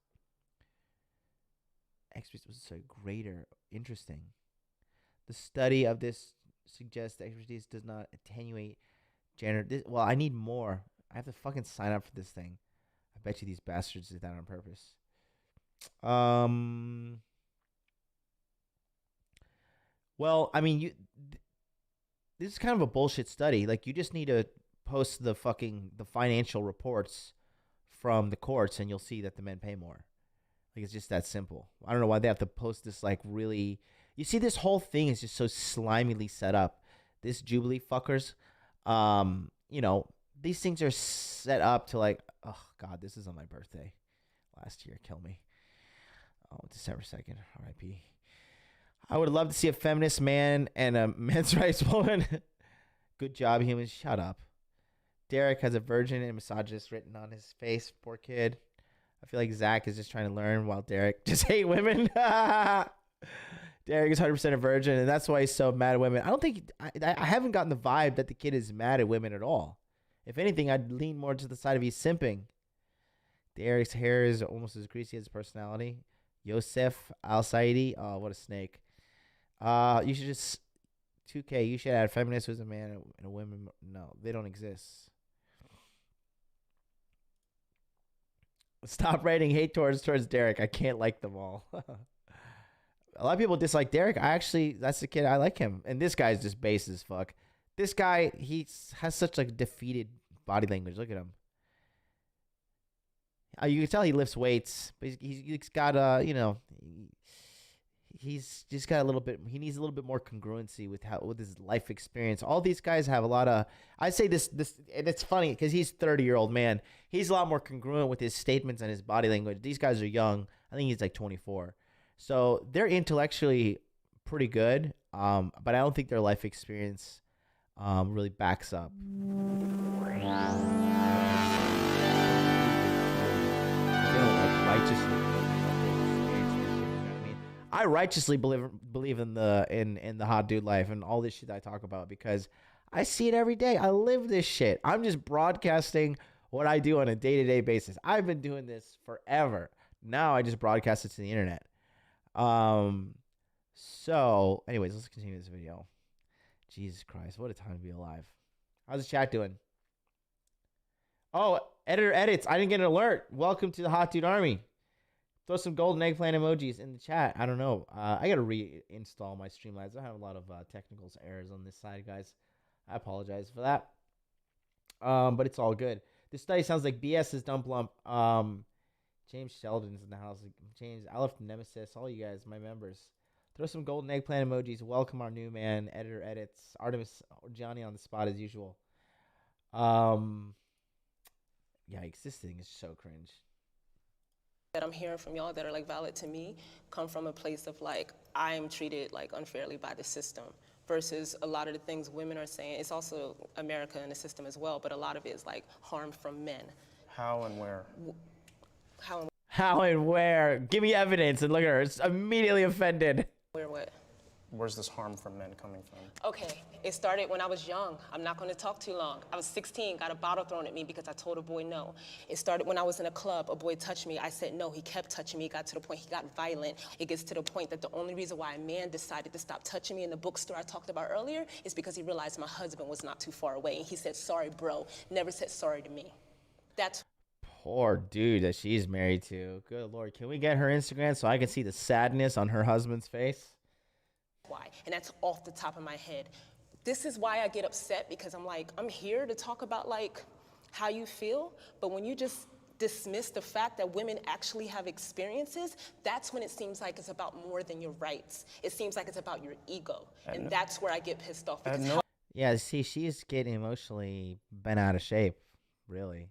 Expertise was so greater. Interesting. The study of this suggests that expertise does not attenuate gender. Well, I need more. I have to fucking sign up for this thing. I bet you these bastards did that on purpose. Well, I mean, this is kind of a bullshit study. Like, you just need to post the financial reports from the courts, and you'll see that the men pay more. Like, it's just that simple. I don't know why they have to post this, like, really. You see, this whole thing is just so slimily set up. This JUBILEE fuckers, you know, these things are set up to, like, oh God, this is on my birthday last year. Kill me. Oh, December 2nd, R.I.P. I would love to see a feminist man and a men's rights woman. Good job, humans. Shut up. Derek has a virgin and misogynist written on his face. Poor kid. I feel like Zach is just trying to learn while Derek just hate women. Derek is 100% a virgin, and that's why he's so mad at women. I don't think I haven't gotten the vibe that the kid is mad at women at all. If anything, I'd lean more to the side of he's simping. Derek's hair is almost as greasy as his personality. Yosef Al-Saidi. Oh, what a snake. You should just 2K. You should add feminist who's a man and a woman. No, they don't exist. Stop writing hate towards Derek. I can't like them all. A lot of people dislike Derek. That's the kid. I like him. And this guy's just base as fuck. This guy, he has such like defeated body language. Look at him. You can tell he lifts weights, but he's got you know, he's just got a little bit. He needs a little bit more congruency with his life experience. All these guys have a lot of. I say this, and it's funny because he's 30-year-old man. He's a lot more congruent with his statements and his body language. These guys are young. I think he's like 24, so they're intellectually pretty good. But I don't think their life experience really backs up. I righteously believe in the hot dude life and all this shit I talk about because I see it every day. I live this shit. I'm just broadcasting what I do on a day-to-day basis. I've been doing this forever. Now I just broadcast it to the internet. So, anyways, let's continue this video. Jesus Christ, what a time to be alive. How's the chat doing? Oh, editor edits. I didn't get an alert. Welcome to the Hot Dude Army. Throw some golden eggplant emojis in the chat. I don't know. I got to reinstall my Streamlabs. I have a lot of technical errors on this side, guys. I apologize for that. But it's all good. This study sounds like BS is dump lump. James Sheldon's in the house. James, Aleph Nemesis, all you guys, my members. Throw some golden eggplant emojis. Welcome our new man, editor edits. Artemis Johnny on the spot as usual. Yikes, this thing is so cringe. That I'm hearing from y'all that are like valid to me come from a place of like I'm treated like unfairly by the system versus a lot of the things women are saying. It's also America and the system as well, but a lot of it is like harm from men. How and where? How and where? Give me evidence. And look at her, it's immediately offended. Where what? Where's this harm from men coming from? Okay, it started when I was young. I'm not going to talk too long. I was 16, got a bottle thrown at me because I told a boy no. It started when I was in a club. A boy touched me. I said no. He kept touching me. It got to the point he got violent. It gets to the point that the only reason why a man decided to stop touching me in the bookstore I talked about earlier is because he realized my husband was not too far away. And he said, sorry, bro. Never said sorry to me. That's poor dude that she's married to. Good Lord. Can we get her Instagram so I can see the sadness on her husband's face? why, and that's off the top of my head. This is why I get upset, because I'm like, I'm here to talk about like how you feel, but when you just dismiss the fact that women actually have experiences, that's when it seems like it's about more than your rights. It seems like it's about your ego. And that's where I get pissed off. Because Yeah, see, she's getting emotionally bent out of shape, really.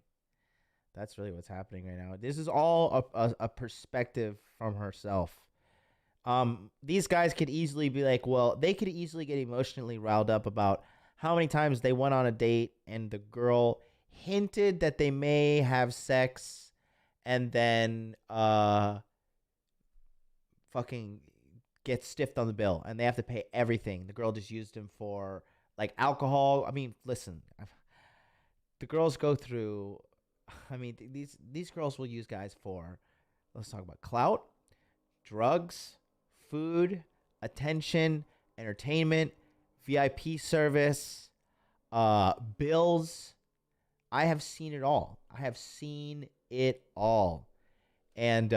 That's really what's happening right now. This is all a perspective from herself. These guys could easily be like, well, they could easily get emotionally riled up about how many times they went on a date and the girl hinted that they may have sex and then fucking get stiffed on the bill and they have to pay everything. The girl just used him for like alcohol. I mean, listen, the girls go through, I mean, these girls will use guys for, let's talk about clout, drugs, food, attention, entertainment, VIP service, bills. I have seen it all. I have seen it all. And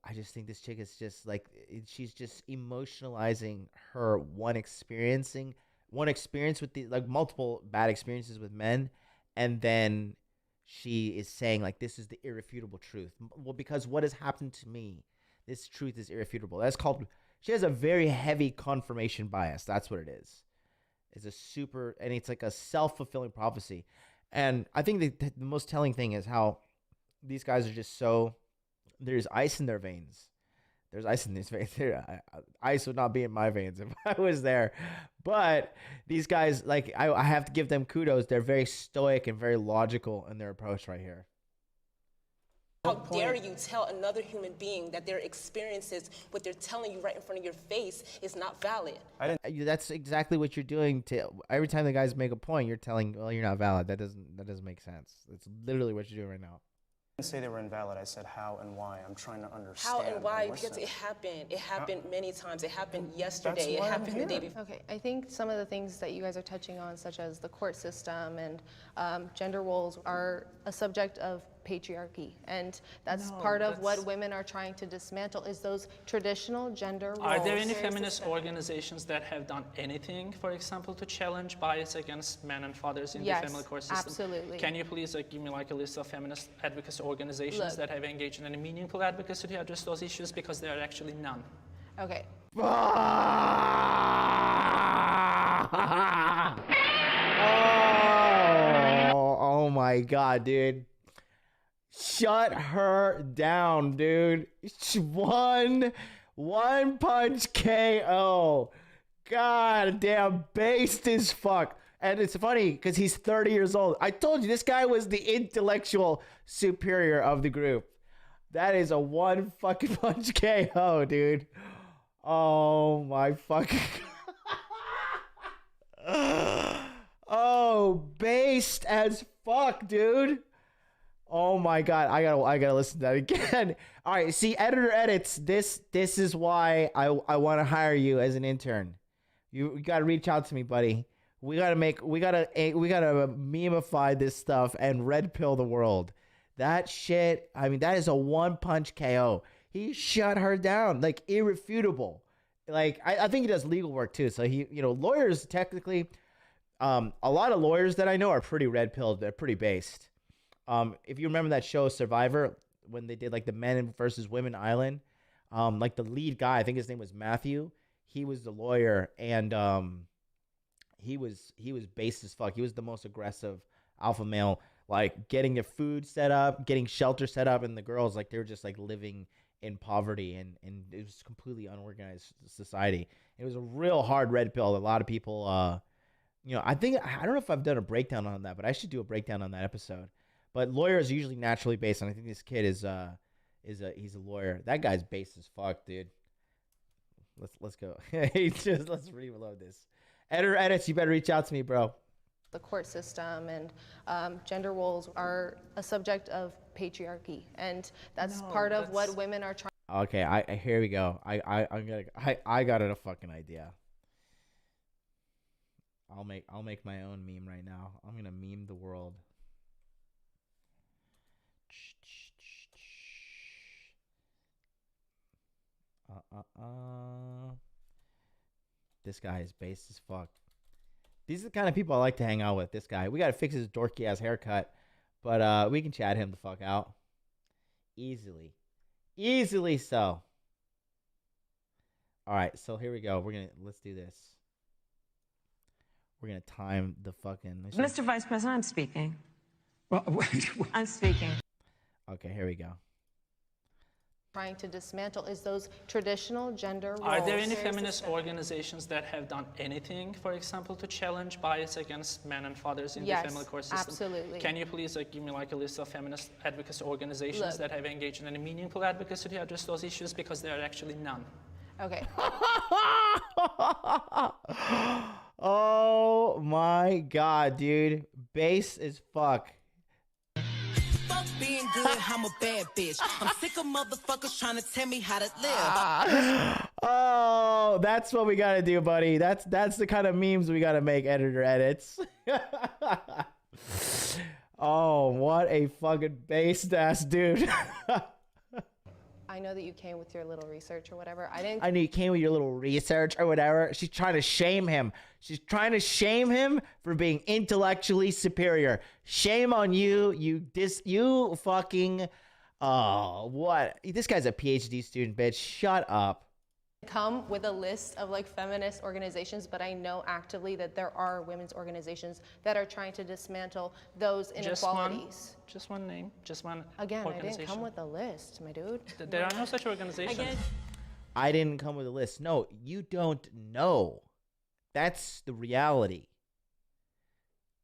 I just think this chick is just like, she's just emotionalizing her one experience with the like multiple bad experiences with men, and then she is saying like, this is the irrefutable truth. Well, because what has happened to me, this truth is irrefutable. That's called, she has a very heavy confirmation bias. That's what it is. It's a super, and it's like a self-fulfilling prophecy. And I think the most telling thing is how these guys are just so, there's ice in their veins. There's ice in these veins. Ice would not be in my veins if I was there. But these guys, like, I have to give them kudos. They're very stoic and very logical in their approach right here. How dare you tell another human being that their experiences, what they're telling you right in front of your face, is not valid? That's exactly what you're doing. To every time the guys make a point, you're telling, well, you're not valid. That doesn't make sense. It's literally what you're doing right now. I didn't say they were invalid. I said how and why. I'm trying to understand. How and why? listen. Because it happened. It happened many times. It happened yesterday. It happened the day before. Okay, I think some of the things that you guys are touching on, such as the court system and gender roles, are a subject of patriarchy, and that's part of what women are trying to dismantle, is those traditional gender roles. Are there any feminist organizations that have done anything, for example, to challenge bias against men and fathers in the family court system? Absolutely. Can you please give me like a list of feminist advocacy organizations that have engaged in any meaningful advocacy to address those issues? Because there are actually none. Okay. Oh my God, dude. Shut her down, dude. One punch KO. God damn, based as fuck. And it's funny because he's 30 years old. I told you, this guy was the intellectual superior of the group. That is a one fucking punch KO, dude. Oh my fucking. Oh, based as fuck, dude. Oh my God, I gotta listen to that again. All right, see, editor edits. This is why I want to hire you as an intern. You gotta reach out to me, buddy. We gotta memeify this stuff and red pill the world. That shit. I mean, that is a one punch KO. He shut her down, like irrefutable. Like I think he does legal work too. So he, lawyers technically, a lot of lawyers that I know are pretty red pilled. They're pretty based. If you remember that show Survivor, when they did like the men versus women island, like the lead guy, I think his name was Matthew. He was the lawyer, and he was based as fuck. He was the most aggressive alpha male, like getting their food set up, getting shelter set up, and the girls, like, they were just like living in poverty, and it was completely unorganized society. It was a real hard red pill. A lot of people, I don't know if I've done a breakdown on that, but I should do a breakdown on that episode. But lawyers are usually naturally based, and I think this kid he's a lawyer. That guy's based as fuck, dude. Let's go. Let's reload this. Editor edits, you better reach out to me, bro. The court system and gender roles are a subject of patriarchy, and that's part of what women are trying. Okay, here we go. I got a fucking idea. I'll make my own meme right now. I'm gonna meme the world. This guy is based as fuck. These are the kind of people I like to hang out with. This guy. We gotta fix his dorky ass haircut. But we can chat him the fuck out. Easily so. All right, so here we go. Let's do this. We're gonna time the fucking. Mr. Vice President, I'm speaking. I'm speaking. Okay, here we go. Trying to dismantle is those traditional gender roles. Are there any feminist organizations that have done anything, for example, to challenge bias against men and fathers in the family court system? Absolutely. Can you please give me a list of feminist advocacy organizations that have engaged in any meaningful advocacy to address those issues? Because there are actually none. Okay. Oh my god, dude. Base as fuck. Fuck being good, I'm a bad bitch. I'm sick of motherfuckers trying to tell me how to live. Oh, that's what we gotta do, buddy. That's the kind of memes we gotta make, editor edits. Oh, what a fucking based ass dude. I know that you came with your little research or whatever. I know you came with your little research or whatever. She's trying to shame him. She's trying to shame him for being intellectually superior. Shame on you, you fucking, oh, what? This guy's a PhD student, bitch. Shut up. come with a list of like feminist organizations, but I know actively that there are women's organizations that are trying to dismantle those inequalities. Just one name, just one Again, I organization. didn't come with a list, my dude. There are no such organizations. I didn't come with a list. No, you don't know. That's the reality.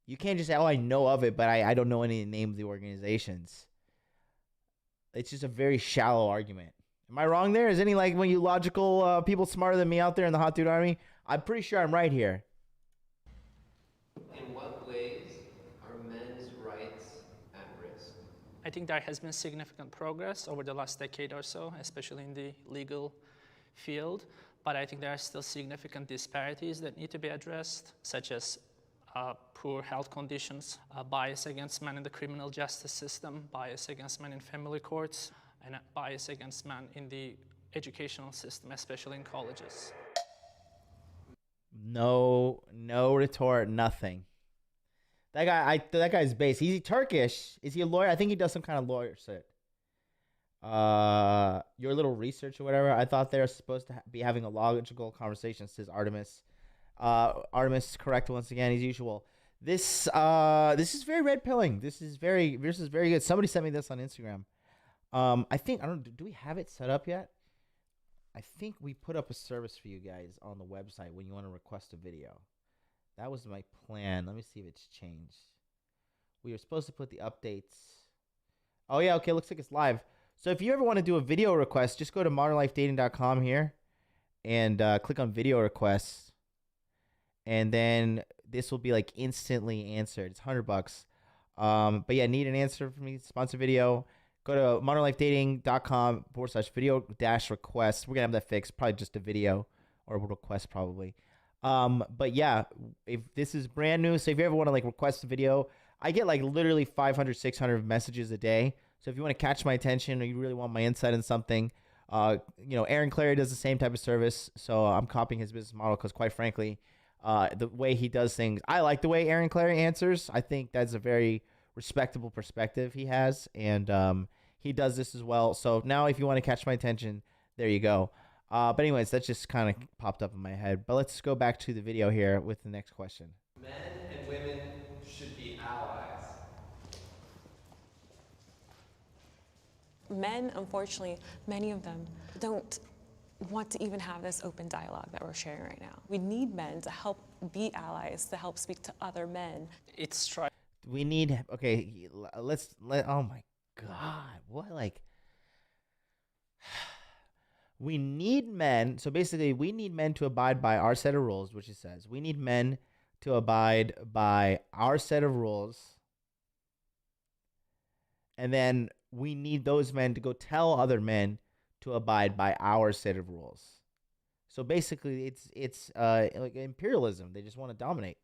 You can't just say, oh, I know of it, but I don't know any name of the organizations. It's just a very shallow argument. Am I wrong there? Is any like when you logical people smarter than me out there in the Hot Dude Army? I'm pretty sure I'm right here. In what ways are men's rights at risk? I think there has been significant progress over the last decade or so, especially in the legal field. But I think there are still significant disparities that need to be addressed, such as poor health conditions, bias against men in the criminal justice system, bias against men in family courts, and bias against men in the educational system, especially in colleges. No retort, nothing. That guy's base. He's Turkish. Is he a lawyer? I think he does some kind of lawyer shit. Your little research or whatever. I thought they were supposed to be having a logical conversation, says Artemis. Artemis is correct once again, as usual. This is very red pilling. This is very good. Somebody sent me this on Instagram. I don't. Do we have it set up yet? I think we put up a service for you guys on the website when you want to request a video. That was my plan. Let me see if it's changed. We were supposed to put the updates. Oh yeah, okay. Looks like it's live. So if you ever want to do a video request, just go to modernlifedating.com here and click on video requests. And then this will be like instantly answered. It's $100. But yeah, need an answer from me, sponsor video. Go to modernlifedating.com/video-request. We're going to have that fixed. Probably just a video or a request probably. But yeah, if this is brand new, so if you ever want to like request a video, I get like literally 500, 600 messages a day. So if you want to catch my attention or you really want my insight in something, Aaron Clary does the same type of service. So I'm copying his business model because quite frankly, the way he does things, I like the way Aaron Clary answers. I think that's a very respectable perspective he has. And he does this as well. So now if you want to catch my attention, there you go. But anyways, that just kind of popped up in my head. But let's go back to the video here with the next question. Men and women should be allies. Men, unfortunately, many of them don't want to even have this open dialogue that we're sharing right now. We need men to help be allies, to help speak to other men. We need, okay, oh my God, what, like, we need men, so basically we need men to abide by our set of rules, which it says. We need men to abide by our set of rules, and then we need those men to go tell other men to abide by our set of rules. So basically, it's like imperialism. They just want to dominate.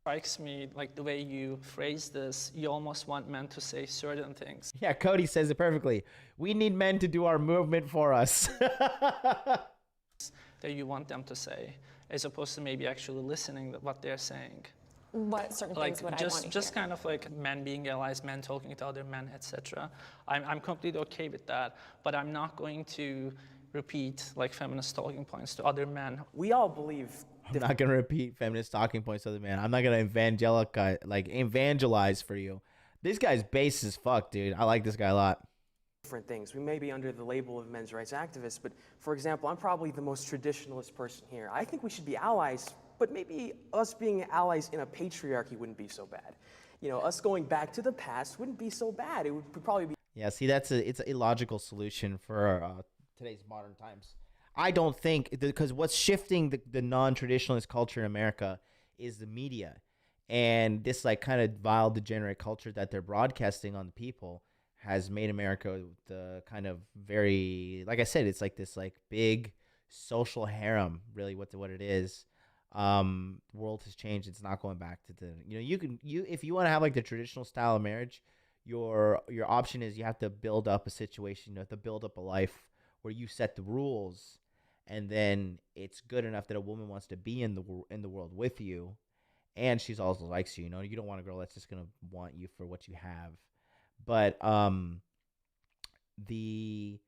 Strikes me like the way you phrase this, you almost want men to say certain things. Yeah, Cody says it perfectly. We need men to do our movement for us. That you want them to say, as opposed to maybe actually listening to what they're saying. What certain things would I want to just hear? kind of like men being allies, men talking to other men, etc. I'm completely okay with that, but I'm not going to repeat like feminist talking points to other men. We all believe I'm not gonna repeat feminist talking points to the man. I'm not gonna evangelize for you. This guy's base as fuck, dude. I like this guy a lot. different things. We may be under the label of men's rights activists, but for example, I'm probably the most traditionalist person here. I think we should be allies, but maybe us being allies in a patriarchy wouldn't be so bad. You know, us going back to the past wouldn't be so bad. It would probably be. Yeah, see, it's an illogical solution for today's modern times. I don't think, because what's shifting the non-traditionalist culture in America is the media, and this like kind of vile, degenerate culture that they're broadcasting on the people has made America the kind of very, like I said, it's like this like big social harem, really what it is. The world has changed. It's not going back to if you want to have like the traditional style of marriage, your option is you have to build up a situation, you have to build up a life where you set the rules, and then it's good enough that a woman wants to be in the world with you, and she's also likes you. You know, you don't want a girl that's just gonna want you for what you have. But the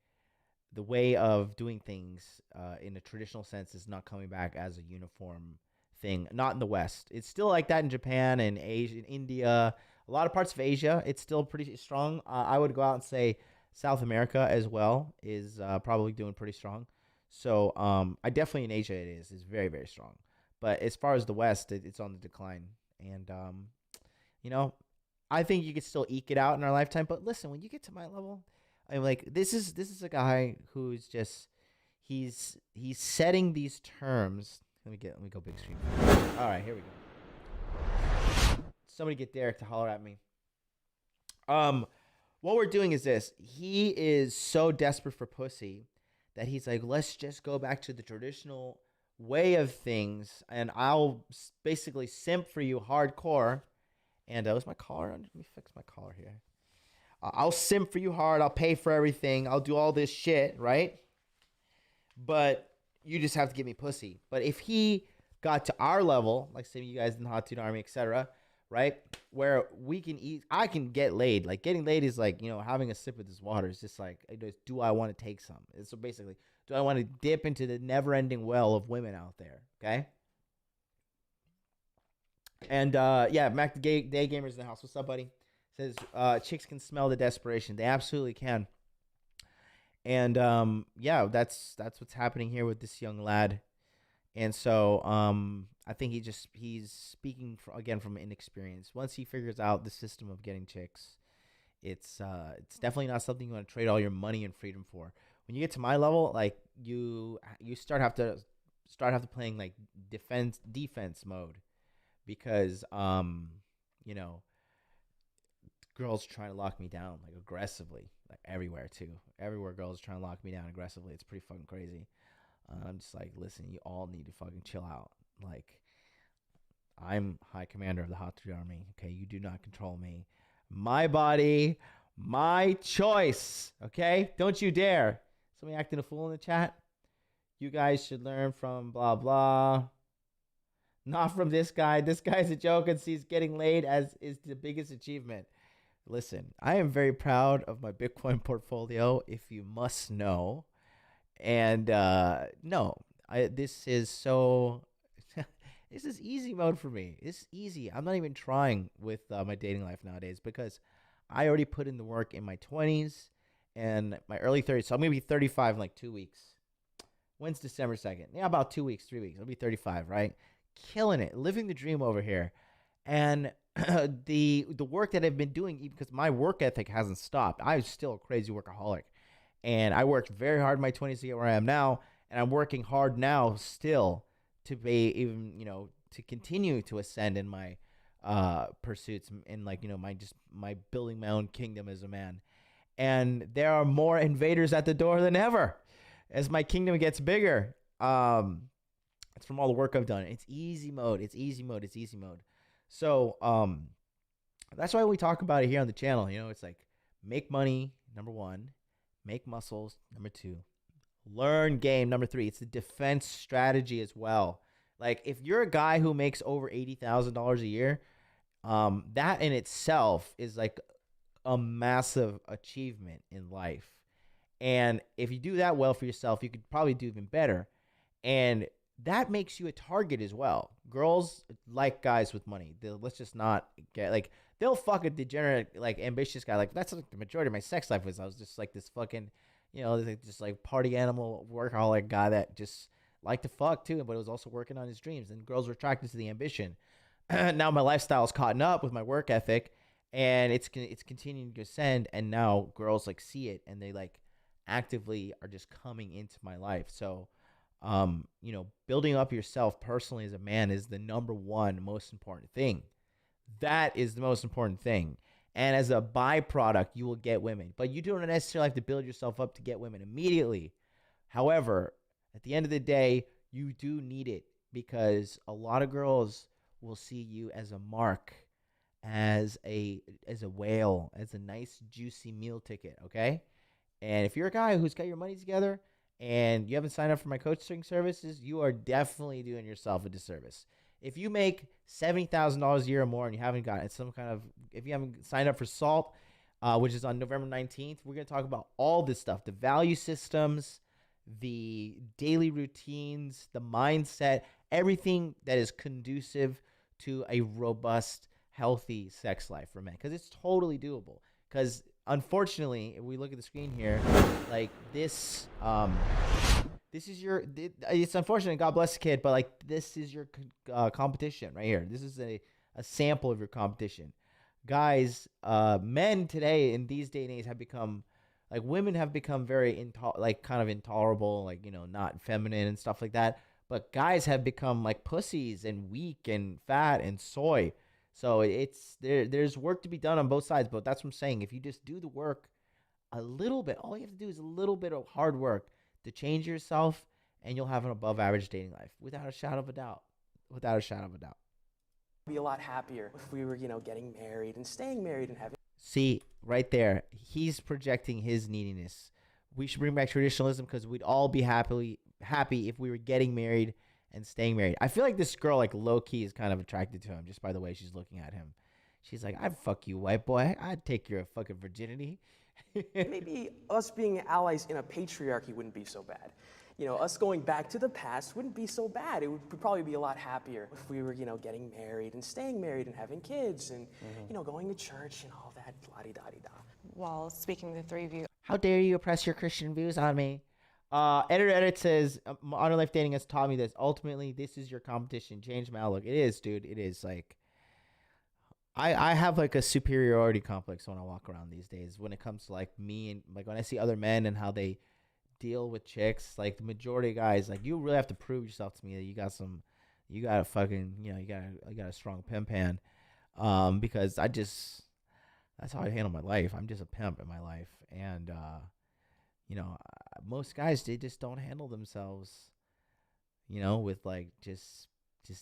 way of doing things in a traditional sense is not coming back as a uniform thing. Not in the West. It's still like that in Japan and Asia, in India, a lot of parts of Asia. It's still pretty strong. I would go out and say South America as well is probably doing pretty strong. So I definitely in Asia it is. It's very, very strong. But as far as the West, it's on the decline. And you know, I think you could still eke it out in our lifetime. But listen, when you get to my level, I'm like, this is a guy who's just he's setting these terms. Let me go big screen. All right, here we go. Somebody get Derek to holler at me. What we're doing is this. He is so desperate for pussy that he's like, let's just go back to the traditional way of things, and I'll basically simp for you hardcore. And was my collar on? Let me fix my collar here. I'll simp for you hard. I'll pay for everything. I'll do all this shit, right? But you just have to give me pussy. But if he got to our level, like say you guys in the Hot Tuna Army, etc., right, where we can eat, I can get laid. Like getting laid is like, you know, having a sip of this water. It's just like, do I want to take some? So basically, do I want to dip into the never-ending well of women out there? Okay. And yeah, Mac the Day Gamer's in the house. What's up, buddy? Says chicks can smell the desperation. They absolutely can. And yeah, that's what's happening here with this young lad. And so I think he's speaking again from inexperience. Once he figures out the system of getting chicks, it's definitely not something you want to trade all your money and freedom for. When you get to my level, like you have to playing like defense mode, because you know, girls trying to lock me down like aggressively, like everywhere too. Everywhere girls trying to lock me down aggressively. It's pretty fucking crazy. I'm just like, listen, you all need to fucking chill out. Like, I'm High Commander of the Hot Tuna Army. Okay, you do not control me. My body, my choice. Okay, don't you dare. Somebody acting a fool in the chat. You guys should learn from blah blah. Not from this guy. This guy's a joke and sees getting laid as is the biggest achievement. Listen, I am very proud of my Bitcoin portfolio, if you must know. And no, this is so. This is easy mode for me. It's easy. I'm not even trying with my dating life nowadays, because I already put in the work in my 20s and my early 30s. So I'm gonna be 35 in like 2 weeks. When's December 2nd? Yeah, about 2 weeks, 3 weeks. I'll be 35, right? Killing it, living the dream over here. And the work that I've been doing, because my work ethic hasn't stopped. I'm still a crazy workaholic, and I worked very hard in my 20s to get where I am now, and I'm working hard now still to be even, you know, to continue to ascend in my pursuits, and like, you know, my building my own kingdom as a man. And there are more invaders at the door than ever as my kingdom gets bigger. It's from all the work I've done. It's easy mode. It's easy mode. It's easy mode. So that's why we talk about it here on the channel. You know, it's like make money, number one, make muscles, number two, learn game, number three. It's a defense strategy as well. Like if you're a guy who makes over $80,000 a year, that in itself is like a massive achievement in life. And if you do that well for yourself, you could probably do even better. And that makes you a target as well. Girls like guys with money. Let's just not get like, they'll fuck a degenerate, like ambitious guy. Like that's like the majority of my sex life was. I was just like this fucking, just like party animal workaholic guy that just liked to fuck too, but it was also working on his dreams. And girls were attracted to the ambition. Now my lifestyle's caught up with my work ethic, and it's continuing to ascend. And now girls like see it, and they like actively are just coming into my life. So, building up yourself personally as a man is the number one most important thing. That is the most important thing. And as a byproduct, you will get women. But you don't necessarily have to build yourself up to get women immediately. However, at the end of the day, you do need it, because a lot of girls will see you as a mark, as a whale, as a nice juicy meal ticket, okay? And if you're a guy who's got your money together and you haven't signed up for my coaching services, you are definitely doing yourself a disservice. If you make $70,000 a year or more and you haven't gotten if you haven't signed up for SALT, which is on November 19th, we're going to talk about all this stuff, the value systems, the daily routines, the mindset, everything that is conducive to a robust, healthy sex life for men. Because it's totally doable. Because unfortunately, if we look at the screen here, like this, it's unfortunate, God bless the kid, but like this is your competition right here. This is a sample of your competition. Guys, men today in these day and age have become, like women have become very kind of intolerable, like, not feminine and stuff like that. But guys have become like pussies and weak and fat and soy. So there's work to be done on both sides. But that's what I'm saying. If you just do the work a little bit, all you have to do is a little bit of hard work to change yourself, and you'll have an above average dating life without a shadow of a doubt. Without a shadow of a doubt. Be a lot happier if we were, getting married and staying married and having. See, right there, he's projecting his neediness. We should bring back traditionalism because we'd all be happy if we were getting married and staying married. I feel like this girl, like low key, is kind of attracted to him just by the way she's looking at him. She's like, I'd fuck you, white boy. I'd take your fucking virginity. Maybe us being allies in a patriarchy wouldn't be so bad. Us going back to the past wouldn't be so bad. It would probably be a lot happier if we were, getting married and staying married and having kids and, going to church and all that, la-di-da-di-da. While speaking to the three of you, how dare you oppress your Christian views on me? Edit says, Honor Life Dating has taught me this. Ultimately, this is your competition. Change my outlook. It is, dude. It is. Like, I have like a superiority complex when I walk around these days when it comes to like me and like when I see other men and how they deal with chicks. Like the majority of guys, like you really have to prove yourself to me that you got a fucking, you got a strong pimp hand. Because that's how I handle my life. I'm just a pimp in my life. And, most guys, they just don't handle themselves, with like just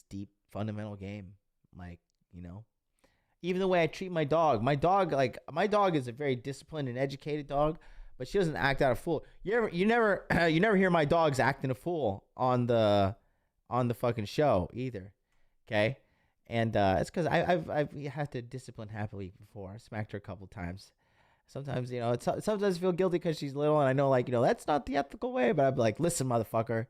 deep fundamental game. Like, even the way I treat my dog. My dog is a very disciplined and educated dog, but she doesn't act out a fool. You never hear my dogs acting a fool on the fucking show either. Okay? And it's because I've had to discipline happily before. I smacked her a couple times. Sometimes, sometimes I feel guilty because she's little, and I know, like, that's not the ethical way. But I'd be like, listen, motherfucker,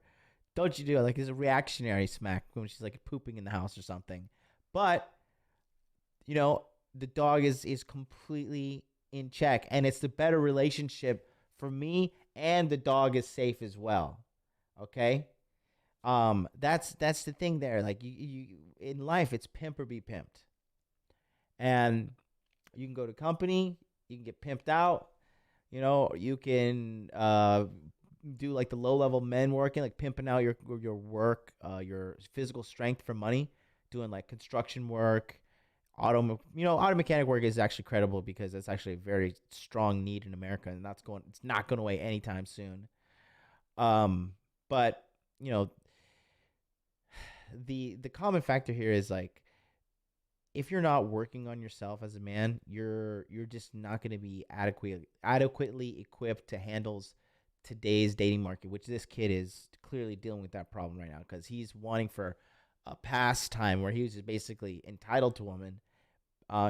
don't you do it. Like, it's a reactionary smack when she's, like, pooping in the house or something. But, the dog is completely in check. And it's the better relationship for me, and the dog is safe as well. Okay? That's the thing there. Like, you in life, it's pimp or be pimped. And you can go to company, you can get pimped out, you can do like the low level men working, like pimping out your work, your physical strength for money, doing like construction work, auto mechanic work is actually credible because it's actually a very strong need in America, and it's not going away anytime soon. But the common factor here is like, if you're not working on yourself as a man, you're just not going to be adequately equipped to handle today's dating market, which this kid is clearly dealing with that problem right now because he's wanting for a pastime where he was just basically entitled to women.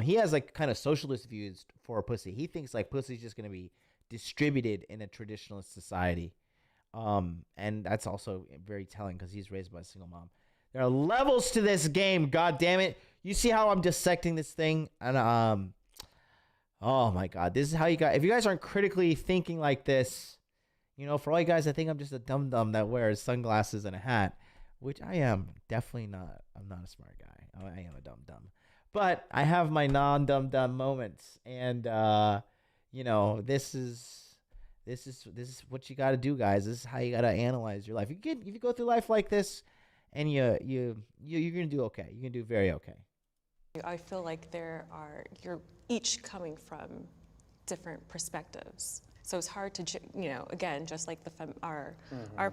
He has like kind of socialist views for pussy. He thinks like pussy is just going to be distributed in a traditionalist society. And that's also very telling because he's raised by a single mom. There are levels to this game. God damn it. You see how I'm dissecting this thing? And, oh my God, this is how you guys, if you guys aren't critically thinking like this, you know, for all you guys, I think I'm just a dum-dum that wears sunglasses and a hat, which I am definitely not. I'm not a smart guy. I am a dum-dum. But I have my non-dum-dum moments. And, you know, this is what you got to do, guys. This is how you got to analyze your life. If you go through life like this and you're going to do okay. You're going to do very okay. I feel like you're each coming from different perspectives. So it's hard to, you know, again, just like our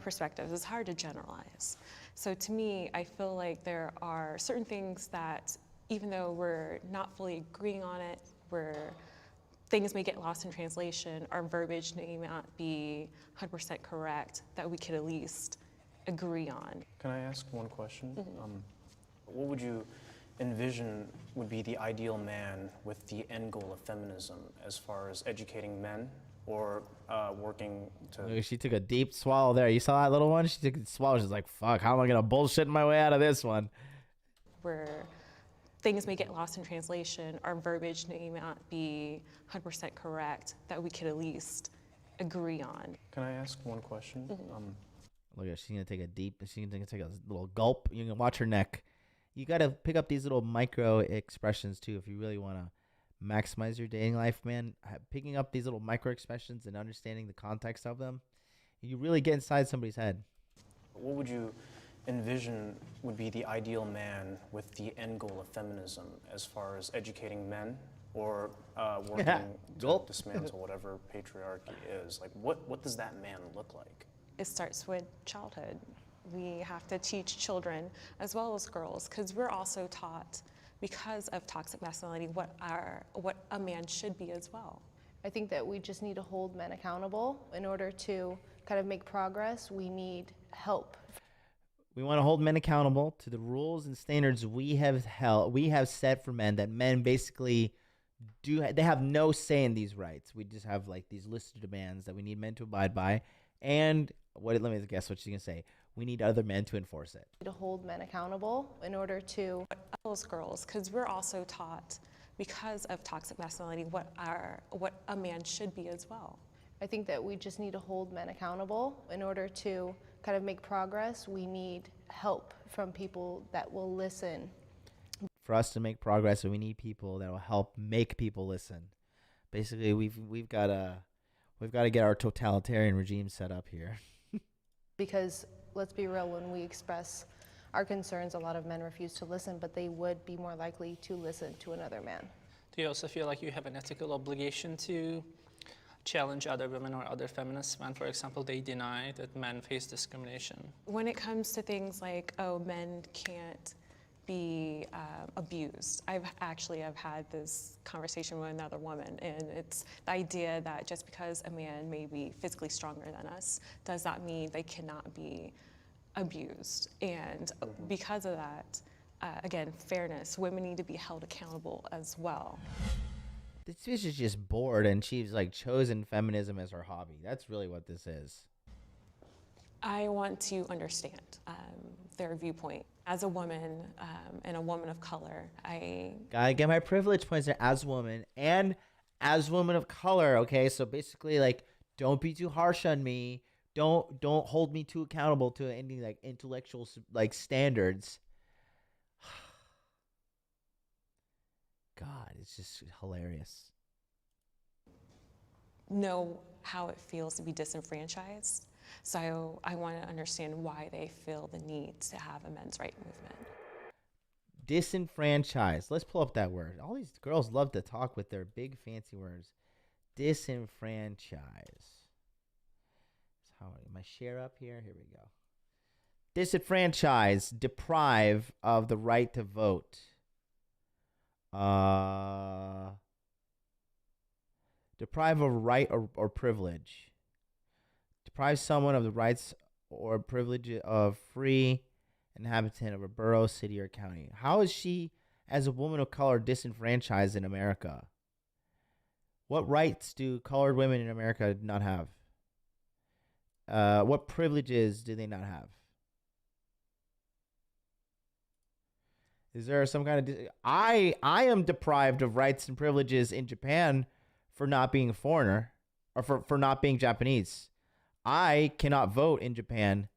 perspectives, it's hard to generalize. So to me, I feel like there are certain things that, even though we're not fully agreeing on it, things may get lost in translation, our verbiage may not be 100% correct, that we could at least agree on. Can I ask one question? What would you envision would be the ideal man with the end goal of feminism as far as educating men or working to... Look, she took a deep swallow there. You saw that little one? She took a swallow. She's like, fuck, how am I going to bullshit my way out of this one? Where things may get lost in translation, our verbiage may not be 100% correct, that we could at least agree on. Can I ask one question? Look at her. She's going to take a little gulp. You can watch her neck. You got to pick up these little micro expressions too if you really want to maximize your dating life, man. Picking up these little micro expressions and understanding the context of them, you really get inside somebody's head. What would you envision would be the ideal man with the end goal of feminism as far as educating men or working to dismantle whatever patriarchy is? Like, what does that man look like? It starts with childhood. We have to teach children as well as girls, because we're also taught, because of toxic masculinity, what a man should be as well. I think that we just need to hold men accountable. In order to kind of make progress, we need help. We want to hold men accountable to the rules and standards we have set for men, that men basically they have no say in these rights. We just have like these listed demands that we need men to abide by. And let me guess what she's going to say. We need other men to enforce it. To hold men accountable in order to... As girls, because we're also taught, because of toxic masculinity, what a man should be as well. I think that we just need to hold men accountable. In order to kind of make progress, we need help from people that will listen. For us to make progress, we need people that will help make people listen. Basically, we've got to get our totalitarian regime set up here. Because let's be real, when we express our concerns, a lot of men refuse to listen, but they would be more likely to listen to another man. Do you also feel like you have an ethical obligation to challenge other women or other feminists when, for example, they deny that men face discrimination? When it comes to things like, oh, men can't be abused, I've had this conversation with another woman, and it's the idea that just because a man may be physically stronger than us does not mean they cannot be abused. And because of that, again, fairness, women need to be held accountable as well. This bitch is just bored, and she's like chosen feminism as her hobby. That's really what this is. I want to understand their viewpoint. As a woman and a woman of color, I gotta get my privilege points there as a woman and as a woman of color. Okay, so basically, like, don't be too harsh on me. Don't hold me too accountable to any like intellectual like standards. God, it's just hilarious. Know how it feels to be disenfranchised. So I want to understand why they feel the need to have a men's right movement. Disenfranchised. Let's pull up that word. All these girls love to talk with their big fancy words. Disenfranchise. How my share up here? Here we go. Disenfranchise, deprive of the right to vote. Deprive of right or privilege. Deprive someone of the rights or privilege of free inhabitant of a borough, city, or county. How is she, as a woman of color, disenfranchised in America? What rights do colored women in America not have? What privileges do they not have? Is there some kind of I am deprived of rights and privileges in Japan for not being a foreigner, or for not being Japanese. I cannot vote in Japan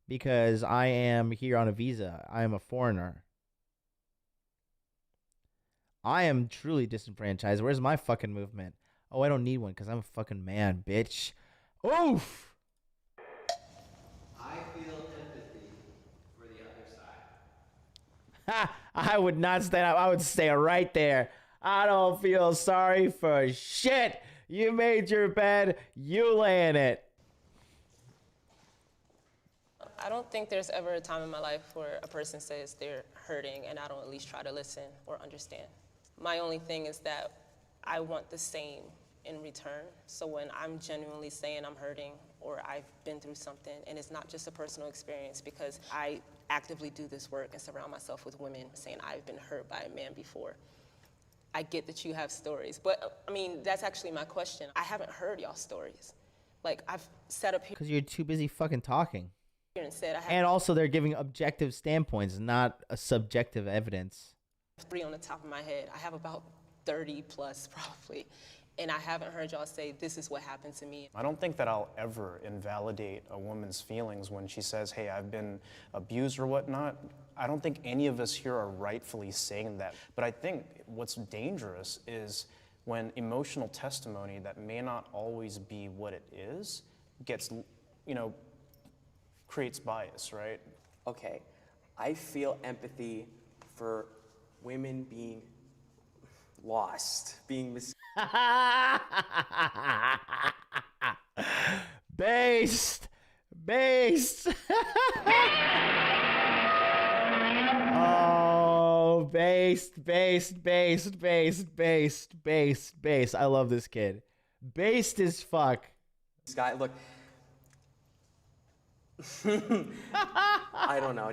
because I am here on a visa. I am a foreigner. I am truly disenfranchised. Where's my fucking movement? Oh, I don't need one because I'm a fucking man, bitch. Oof. I feel empathy for the other side. Ha! I would not stand up. I would stay right there. I don't feel sorry for shit. You made your bed. You lay in it. I don't think there's ever a time in my life where a person says they're hurting and I don't at least try to listen or understand. My only thing is that I want the same in return. So when I'm genuinely saying I'm hurting or I've been through something, and it's not just a personal experience, because I actively do this work and surround myself with women saying I've been hurt by a man before. I get that you have stories, but I mean, that's actually my question. I haven't heard y'all stories. Like, I've sat up here Because you're too busy fucking talking. and said I have And also, they're giving objective standpoints, not a subjective evidence. 3 on the top of my head. I have about 30 plus probably. And I haven't heard y'all say, this is what happened to me. I don't think that I'll ever invalidate a woman's feelings when she says, hey, I've been abused or whatnot. I don't think any of us here are rightfully saying that. But I think what's dangerous is when emotional testimony that may not always be what it is gets, creates bias, right? Okay, I feel empathy for women being lost, being Based. Oh, based. I love this kid. Based as fuck. This guy, look. I don't know.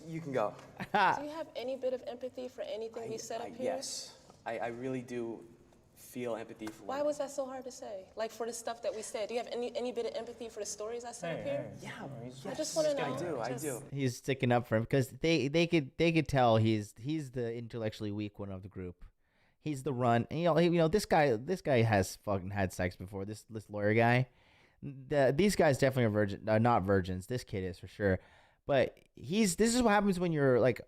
You can go. Do you have any bit of empathy for anything we said up here? Yes, I really do feel empathy for Why was that so hard to say? Like, for the stuff that we said, do you have any bit of empathy for the stories I said up here? Yeah, I just want to know. I do. He's sticking up for him because they could tell he's the intellectually weak one of the group. He's the run. And, this guy has fucking had sex before. This lawyer guy. These guys definitely are not virgins. This kid is for sure. But this is what happens when you're like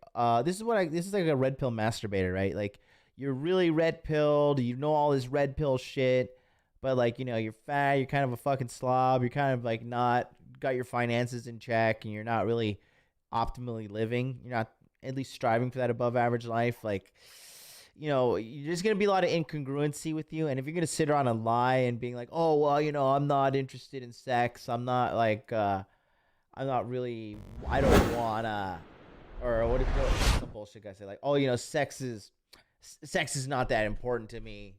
this is like a red pill masturbator, right? Like, you're really red pilled, all this red pill shit, but like, you're fat, you're kind of a fucking slob, you're kind of like not got your finances in check, and you're not really optimally living. You're not at least striving for that above average life. Like, there's going to be a lot of incongruency with you. And if you're going to sit around and lie and being like, oh, well, I'm not interested in sex. I'm not like, I'm not really, I don't wanna, or what some bullshit guy say, like, oh, sex is not that important to me.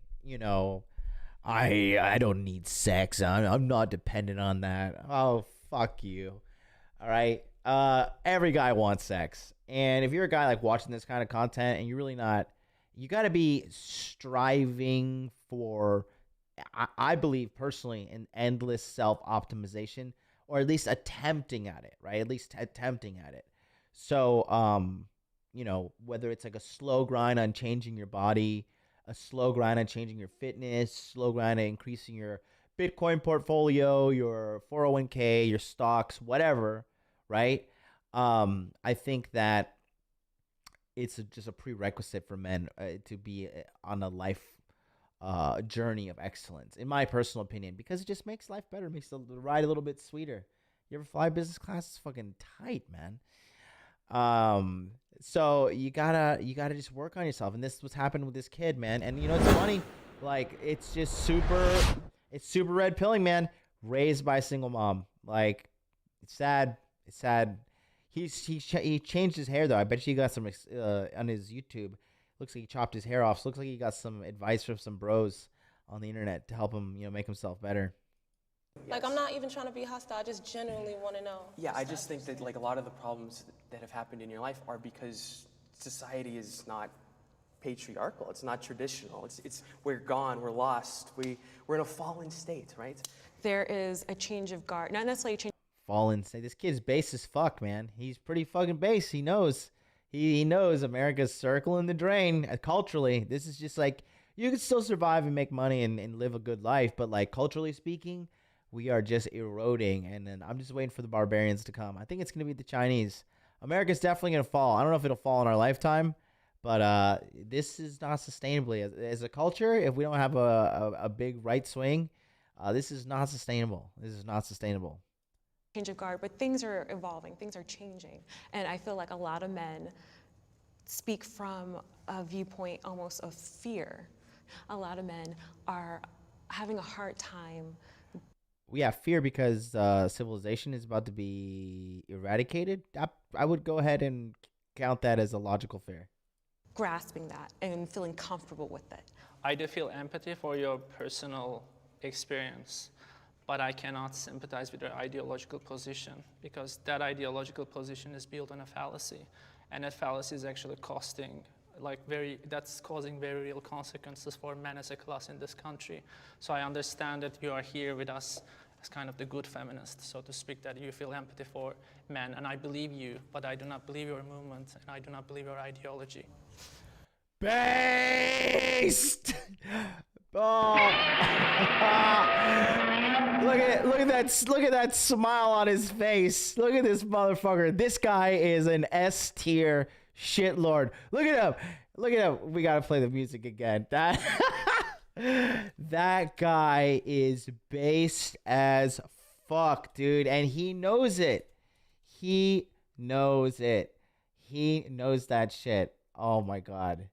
I don't need sex. I'm not dependent on that. Oh, fuck you. All right. Every guy wants sex. And if you're a guy like watching this kind of content and you're really not, you got to be striving for, I believe personally, an endless self-optimization, or at least attempting at it, right? At least attempting at it. So, whether it's like a slow grind on changing your body, a slow grind on changing your fitness, slow grind on increasing your Bitcoin portfolio, your 401k, your stocks, whatever, right? I think that it's just a prerequisite for men to be on a life journey of excellence, in my personal opinion, because it just makes life better, makes the ride a little bit sweeter. You ever fly business class? It's fucking tight, man. So you gotta just work on yourself, and this was happening with this kid, man. And it's funny, like it's super red pilling, man. Raised by a single mom, like it's sad. He changed his hair though. I bet you got some on his YouTube. Looks like he chopped his hair off. So looks like he got some advice from some bros on the internet to help him, make himself better. Like, I'm not even trying to be hostile. I just genuinely want to know. Yeah, I just think that like a lot of the problems that have happened in your life are because society is not patriarchal. It's not traditional. It's we're gone. We're lost. We're in a fallen state, right? There is a change of guard, not necessarily a change. Fallen state. This kid's base as fuck, man. He's pretty fucking base. He knows. He knows America's circling the drain culturally. This is just like, you can still survive and make money and live a good life, but like culturally speaking, we are just eroding. And then I'm just waiting for the barbarians to come. I think it's going to be the Chinese. America's definitely going to fall. I don't know if it'll fall in our lifetime, but this is not sustainably. As a culture, if we don't have a big right swing, this is not sustainable. This is not sustainable. Change of guard, but things are evolving, things are changing. And I feel like a lot of men speak from a viewpoint almost of fear. A lot of men are having a hard time. We have fear because civilization is about to be eradicated. I would go ahead and count that as a logical fear. Grasping that and feeling comfortable with it. I do feel empathy for your personal experience, but I cannot sympathize with your ideological position because that ideological position is built on a fallacy, and that fallacy is actually that's causing very real consequences for men as a class in this country. So I understand that you are here with us as kind of the good feminist, so to speak, that you feel empathy for men, and I believe you, but I do not believe your movement, and I do not believe your ideology. Based. Oh. look at that smile on his face. Look at this motherfucker. This guy is an S tier shitlord. Look at him. Look at him. We gotta play the music again. That guy is based as fuck, dude, and he knows it. He knows it. He knows that shit. Oh my god.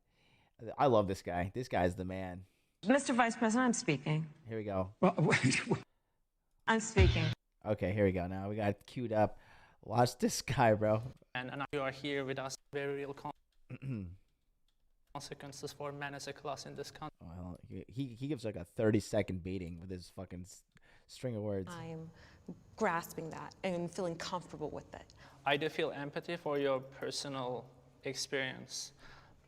I love this guy. This guy's the man. Mr. Vice President, I'm speaking. Here we go. I'm speaking. Okay, here we go. Now we got it queued up. Watch this guy, bro. And you are here with us, very real consequences for men as a class in this country. Well, he gives like a 30-second beating with his fucking string of words. I'm grasping that and feeling comfortable with it. I do feel empathy for your personal experience,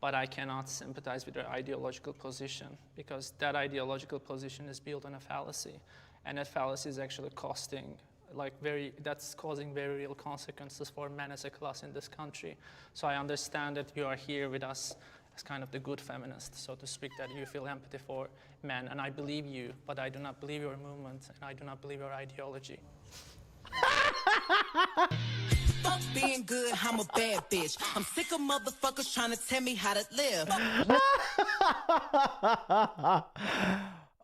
but I cannot sympathize with your ideological position because that ideological position is built on a fallacy, and that fallacy is actually that's causing very real consequences for men as a class in this country. So I understand that you are here with us as kind of the good feminist, so to speak, that you feel empathy for men, and I believe you, but I do not believe your movement, and I do not believe your ideology. Fuck being good, I'm a bad bitch. I'm sick of motherfuckers trying to tell me how to live.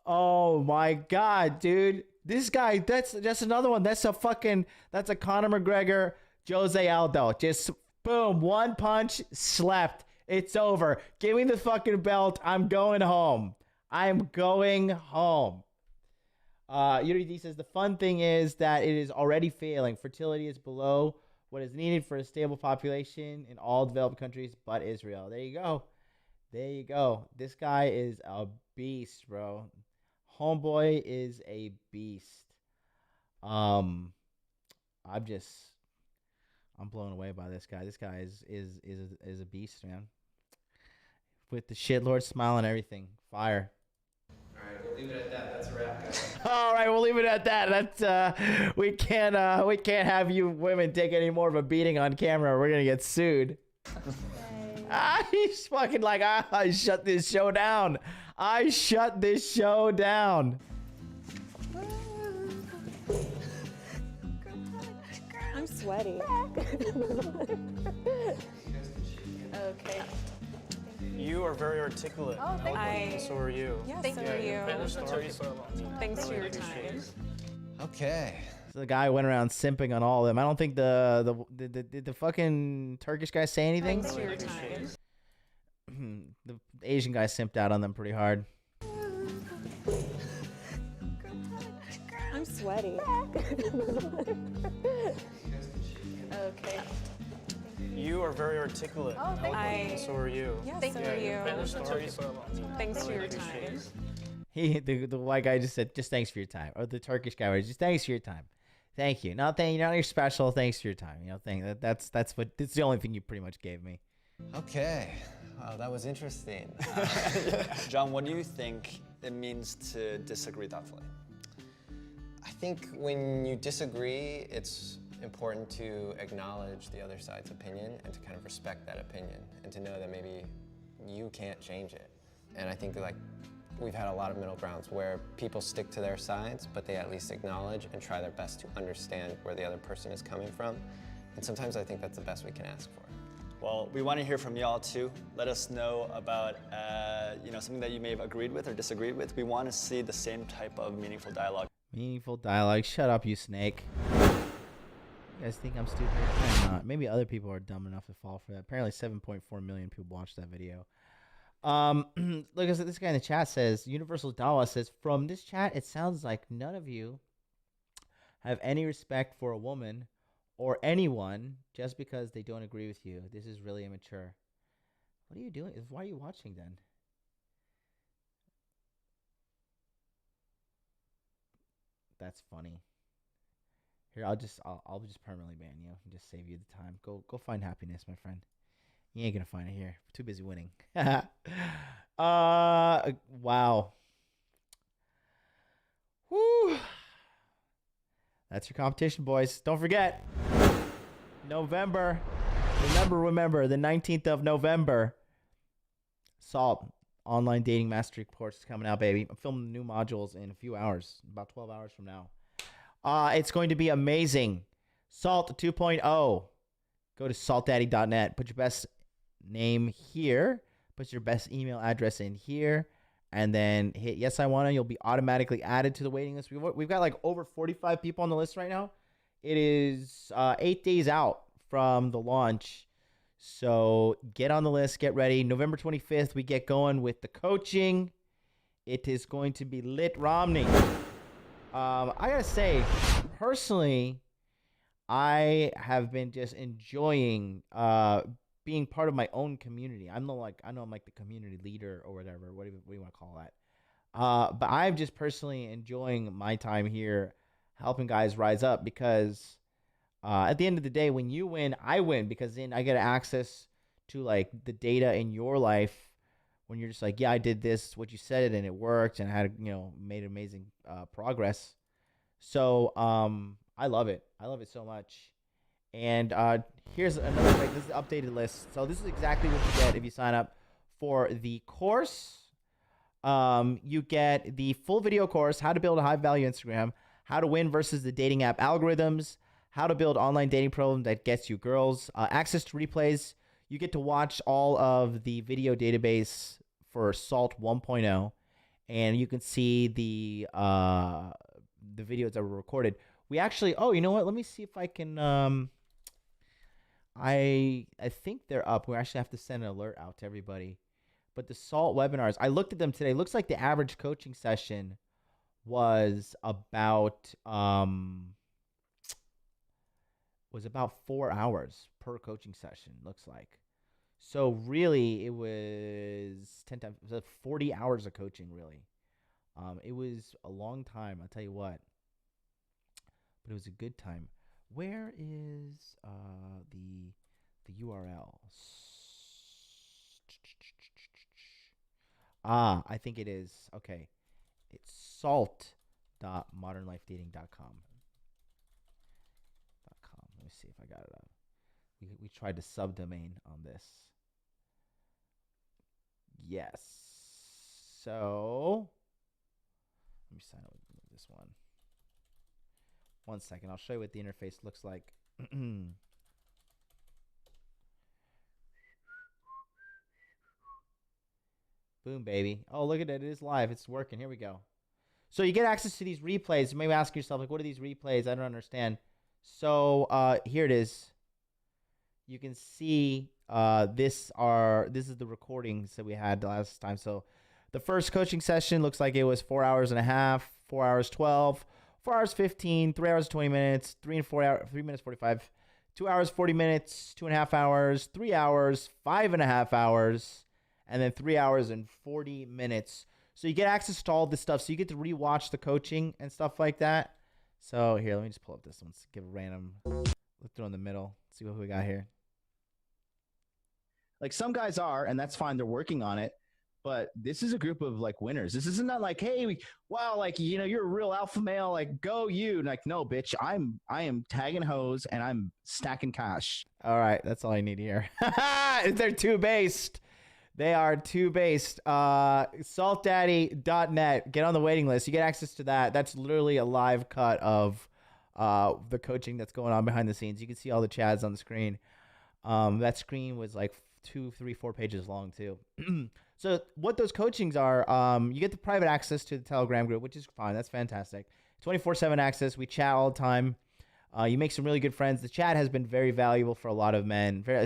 Oh my god, dude. This guy, that's another one. That's a Conor McGregor, Jose Aldo. Just boom, one punch, slept. It's over. Give me the fucking belt. I'm going home. I'm going home. Yuri says the fun thing is that it is already failing. Fertility is below what is needed for a stable population in all developed countries but Israel. There you go. There you go. This guy is a beast, bro. Homeboy is a beast. I'm blown away by this guy. This guy is a beast, man. With the shitlord smile and everything. Fire. All right, we'll leave it at that. That's a wrap, guys. All right, we'll leave it at that. That's we can't have you women take any more of a beating on camera. We're gonna get sued. He's fucking like, I shut this show down. I shut this show down. I'm sweaty. Okay. You are very articulate. Oh, thank you. So are you. Yes, so are you. Stories. Thanks for your time. Okay. So the guy went around simping on all of them. I don't think did the fucking Turkish guy say anything? Thanks for your time. The Asian guy simped out on them pretty hard. I'm sweaty. Okay. You are very articulate. Oh, thank you. So are you. Yes, so are you. Stories. Thanks for your time. The white guy just said, just thanks for your time. Or the Turkish guy was just thanks for your time. Thank you. No, thank you. You're special. Thanks for your time. That's the only thing you pretty much gave me. Okay. Wow, that was interesting. John, what do you think it means to disagree thoughtfully? I think when you disagree, it's important to acknowledge the other side's opinion and to kind of respect that opinion and to know that maybe you can't change it. And I think that, like, we've had a lot of middle grounds where people stick to their sides, but they at least acknowledge and try their best to understand where the other person is coming from. And sometimes I think that's the best we can ask for. Well, we want to hear from y'all too. Let us know about something that you may have agreed with or disagreed with. We want to see the same type of meaningful dialogue. Meaningful dialogue. Shut up, you snake. You guys think I'm stupid? I'm not. Maybe other people are dumb enough to fall for that. Apparently 7.4 million people watched that video. Look, this guy in the chat says, Universal Dawa says, from this chat, it sounds like none of you have any respect for a woman or anyone just because they don't agree with you. This is really immature. What are you doing? Why are you watching then? That's funny. Here, I'll just permanently ban you and just save you the time. Go find happiness, my friend. You ain't gonna find it here. Too busy winning. Wow. Woo. That's your competition, boys. Don't forget. November. Remember, the 19th of November. SALT. Online Dating Mastery course is coming out, baby. I'm filming the new modules in a few hours. About 12 hours from now. It's going to be amazing. SALT 2.0. Go to saltdaddy.net. Put your best name here. Put your best email address in here. And then hit yes, I want to. You'll be automatically added to the waiting list. We've got like over 45 people on the list right now. It is 8 days out from the launch. So get on the list. Get ready. November 25th, we get going with the coaching. It is going to be lit, Romney. I got to say, personally, I have been just enjoying being part of my own community. I'm like the community leader or whatever. What do you want to call that? But I'm just personally enjoying my time here, helping guys rise up because at the end of the day, when you win, I win because then I get access to like the data in your life when you're just like, yeah, I did this, what you said, and it worked, and I had made amazing progress. So I love it. I love it so much. And here's another thing. This is the updated list. So this is exactly what you get if you sign up for the course. You get the full video course, how to build a high-value Instagram, how to win versus the dating app algorithms, how to build online dating program that gets you girls, access to replays. You get to watch all of the video database for SALT 1.0, and you can see the videos that were recorded. We actually, you know what? Let me see if I can, I think they're up. We actually have to send an alert out to everybody. But the SALT webinars, I looked at them today. It looks like the average coaching session was about 4 hours per coaching session, looks like. So really, it was 10 times, it was 40 hours of coaching, really. It was a long time, I'll tell you what. But it was a good time. Where is the URL? I think it is. Okay. It's salt.modernlifedating.com. Let me see if I got it up. We tried to subdomain on this. Yes. So let me sign up with this one. 1 second. I'll show you what the interface looks like. Boom, baby. Oh, look at it. It is live. It's working. Here we go. So you get access to these replays. You may ask yourself, like, what are these replays? I don't understand. So here it is. You can see this is the recordings that we had last time. So the first coaching session looks like it was 4 hours and a half, 4 hours 12, 4 hours 15, 3 hours 20 minutes, 3 minutes 45, 2 hours 40 minutes, 2.5 hours, 3 hours, 5.5 hours, and then 3 hours and 40 minutes. So you get access to all this stuff. So you get to rewatch the coaching and stuff like that. So here, let me just pull up this one. Let's give a random, let's throw in the middle. See what we got here. Like some guys are, and that's fine. They're working on it. But this is a group of like winners. This isn't not like, hey, wow, like, you know, you're a real alpha male. Like, go you. Like, no, bitch. I am tagging hoes and I'm stacking cash. All right, that's all I need here. They're too based. They are too based. Saltdaddy.net. Get on the waiting list. You get access to that. That's literally a live cut of the coaching that's going on behind the scenes. You can see all the chads on the screen. That screen was like 2, 3, 4 pages long too. So what those coachings are, you get the private access to the Telegram group, which is fine. That's fantastic. 24/7 access. We chat all the time. You make some really good friends. The chat has been very valuable for a lot of men, very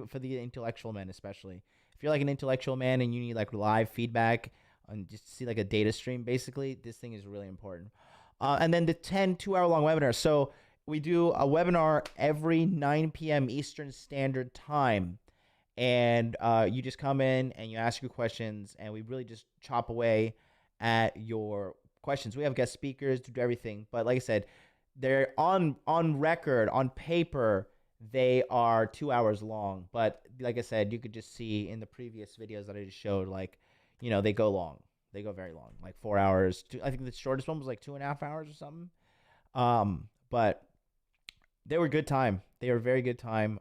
for the intellectual men especially. If you're like an intellectual man and you need like live feedback and just see like a data stream, basically, this thing is really important. And then the 10 2-hour-long webinars. So we do a webinar every 9 p.m. Eastern Standard Time. And you just come in and you ask your questions, and we really just chop away at your questions. We have guest speakers, do everything. But like I said, they're on record, on paper, they are 2 hours long. But like I said, you could just see in the previous videos that I just showed, like, you know, they go long. They go very long, like 4 hours. I think the shortest one was like 2.5 hours or something. But they were good time. They were very good time.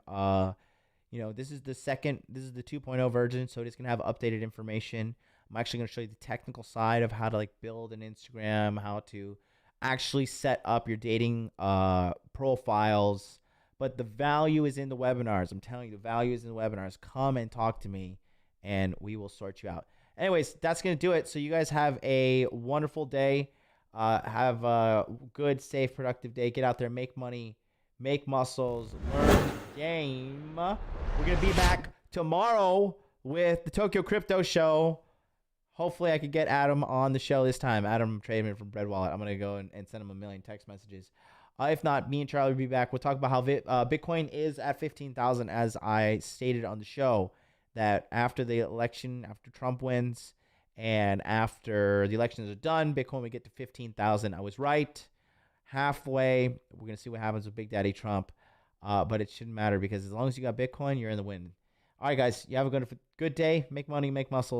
You know, this is the 2.0 version, so it is going to have updated information. I'm actually going to show you the technical side of how to like build an Instagram, how to actually set up your dating profiles. But the value is in the webinars. I'm telling you, the value is in the webinars. Come and talk to me, and we will sort you out. Anyways, that's going to do it. So you guys have a wonderful day. Have a good, safe, productive day. Get out there, make money, make muscles, learn the game. We're going to be back tomorrow with the Tokyo Crypto Show. Hopefully I could get Adam on the show this time. Adam Trademan from Bread Wallet. I'm going to go and send him a million text messages. If not, me and Charlie will be back. We'll talk about how Bitcoin is at 15,000, as I stated on the show, that after the election, after Trump wins, and after the elections are done, Bitcoin will get to 15,000. I was right. Halfway. We're going to see what happens with Big Daddy Trump. But it shouldn't matter, because as long as you got Bitcoin, you're in the win. All right, guys. You have a good day. Make money, make muscles.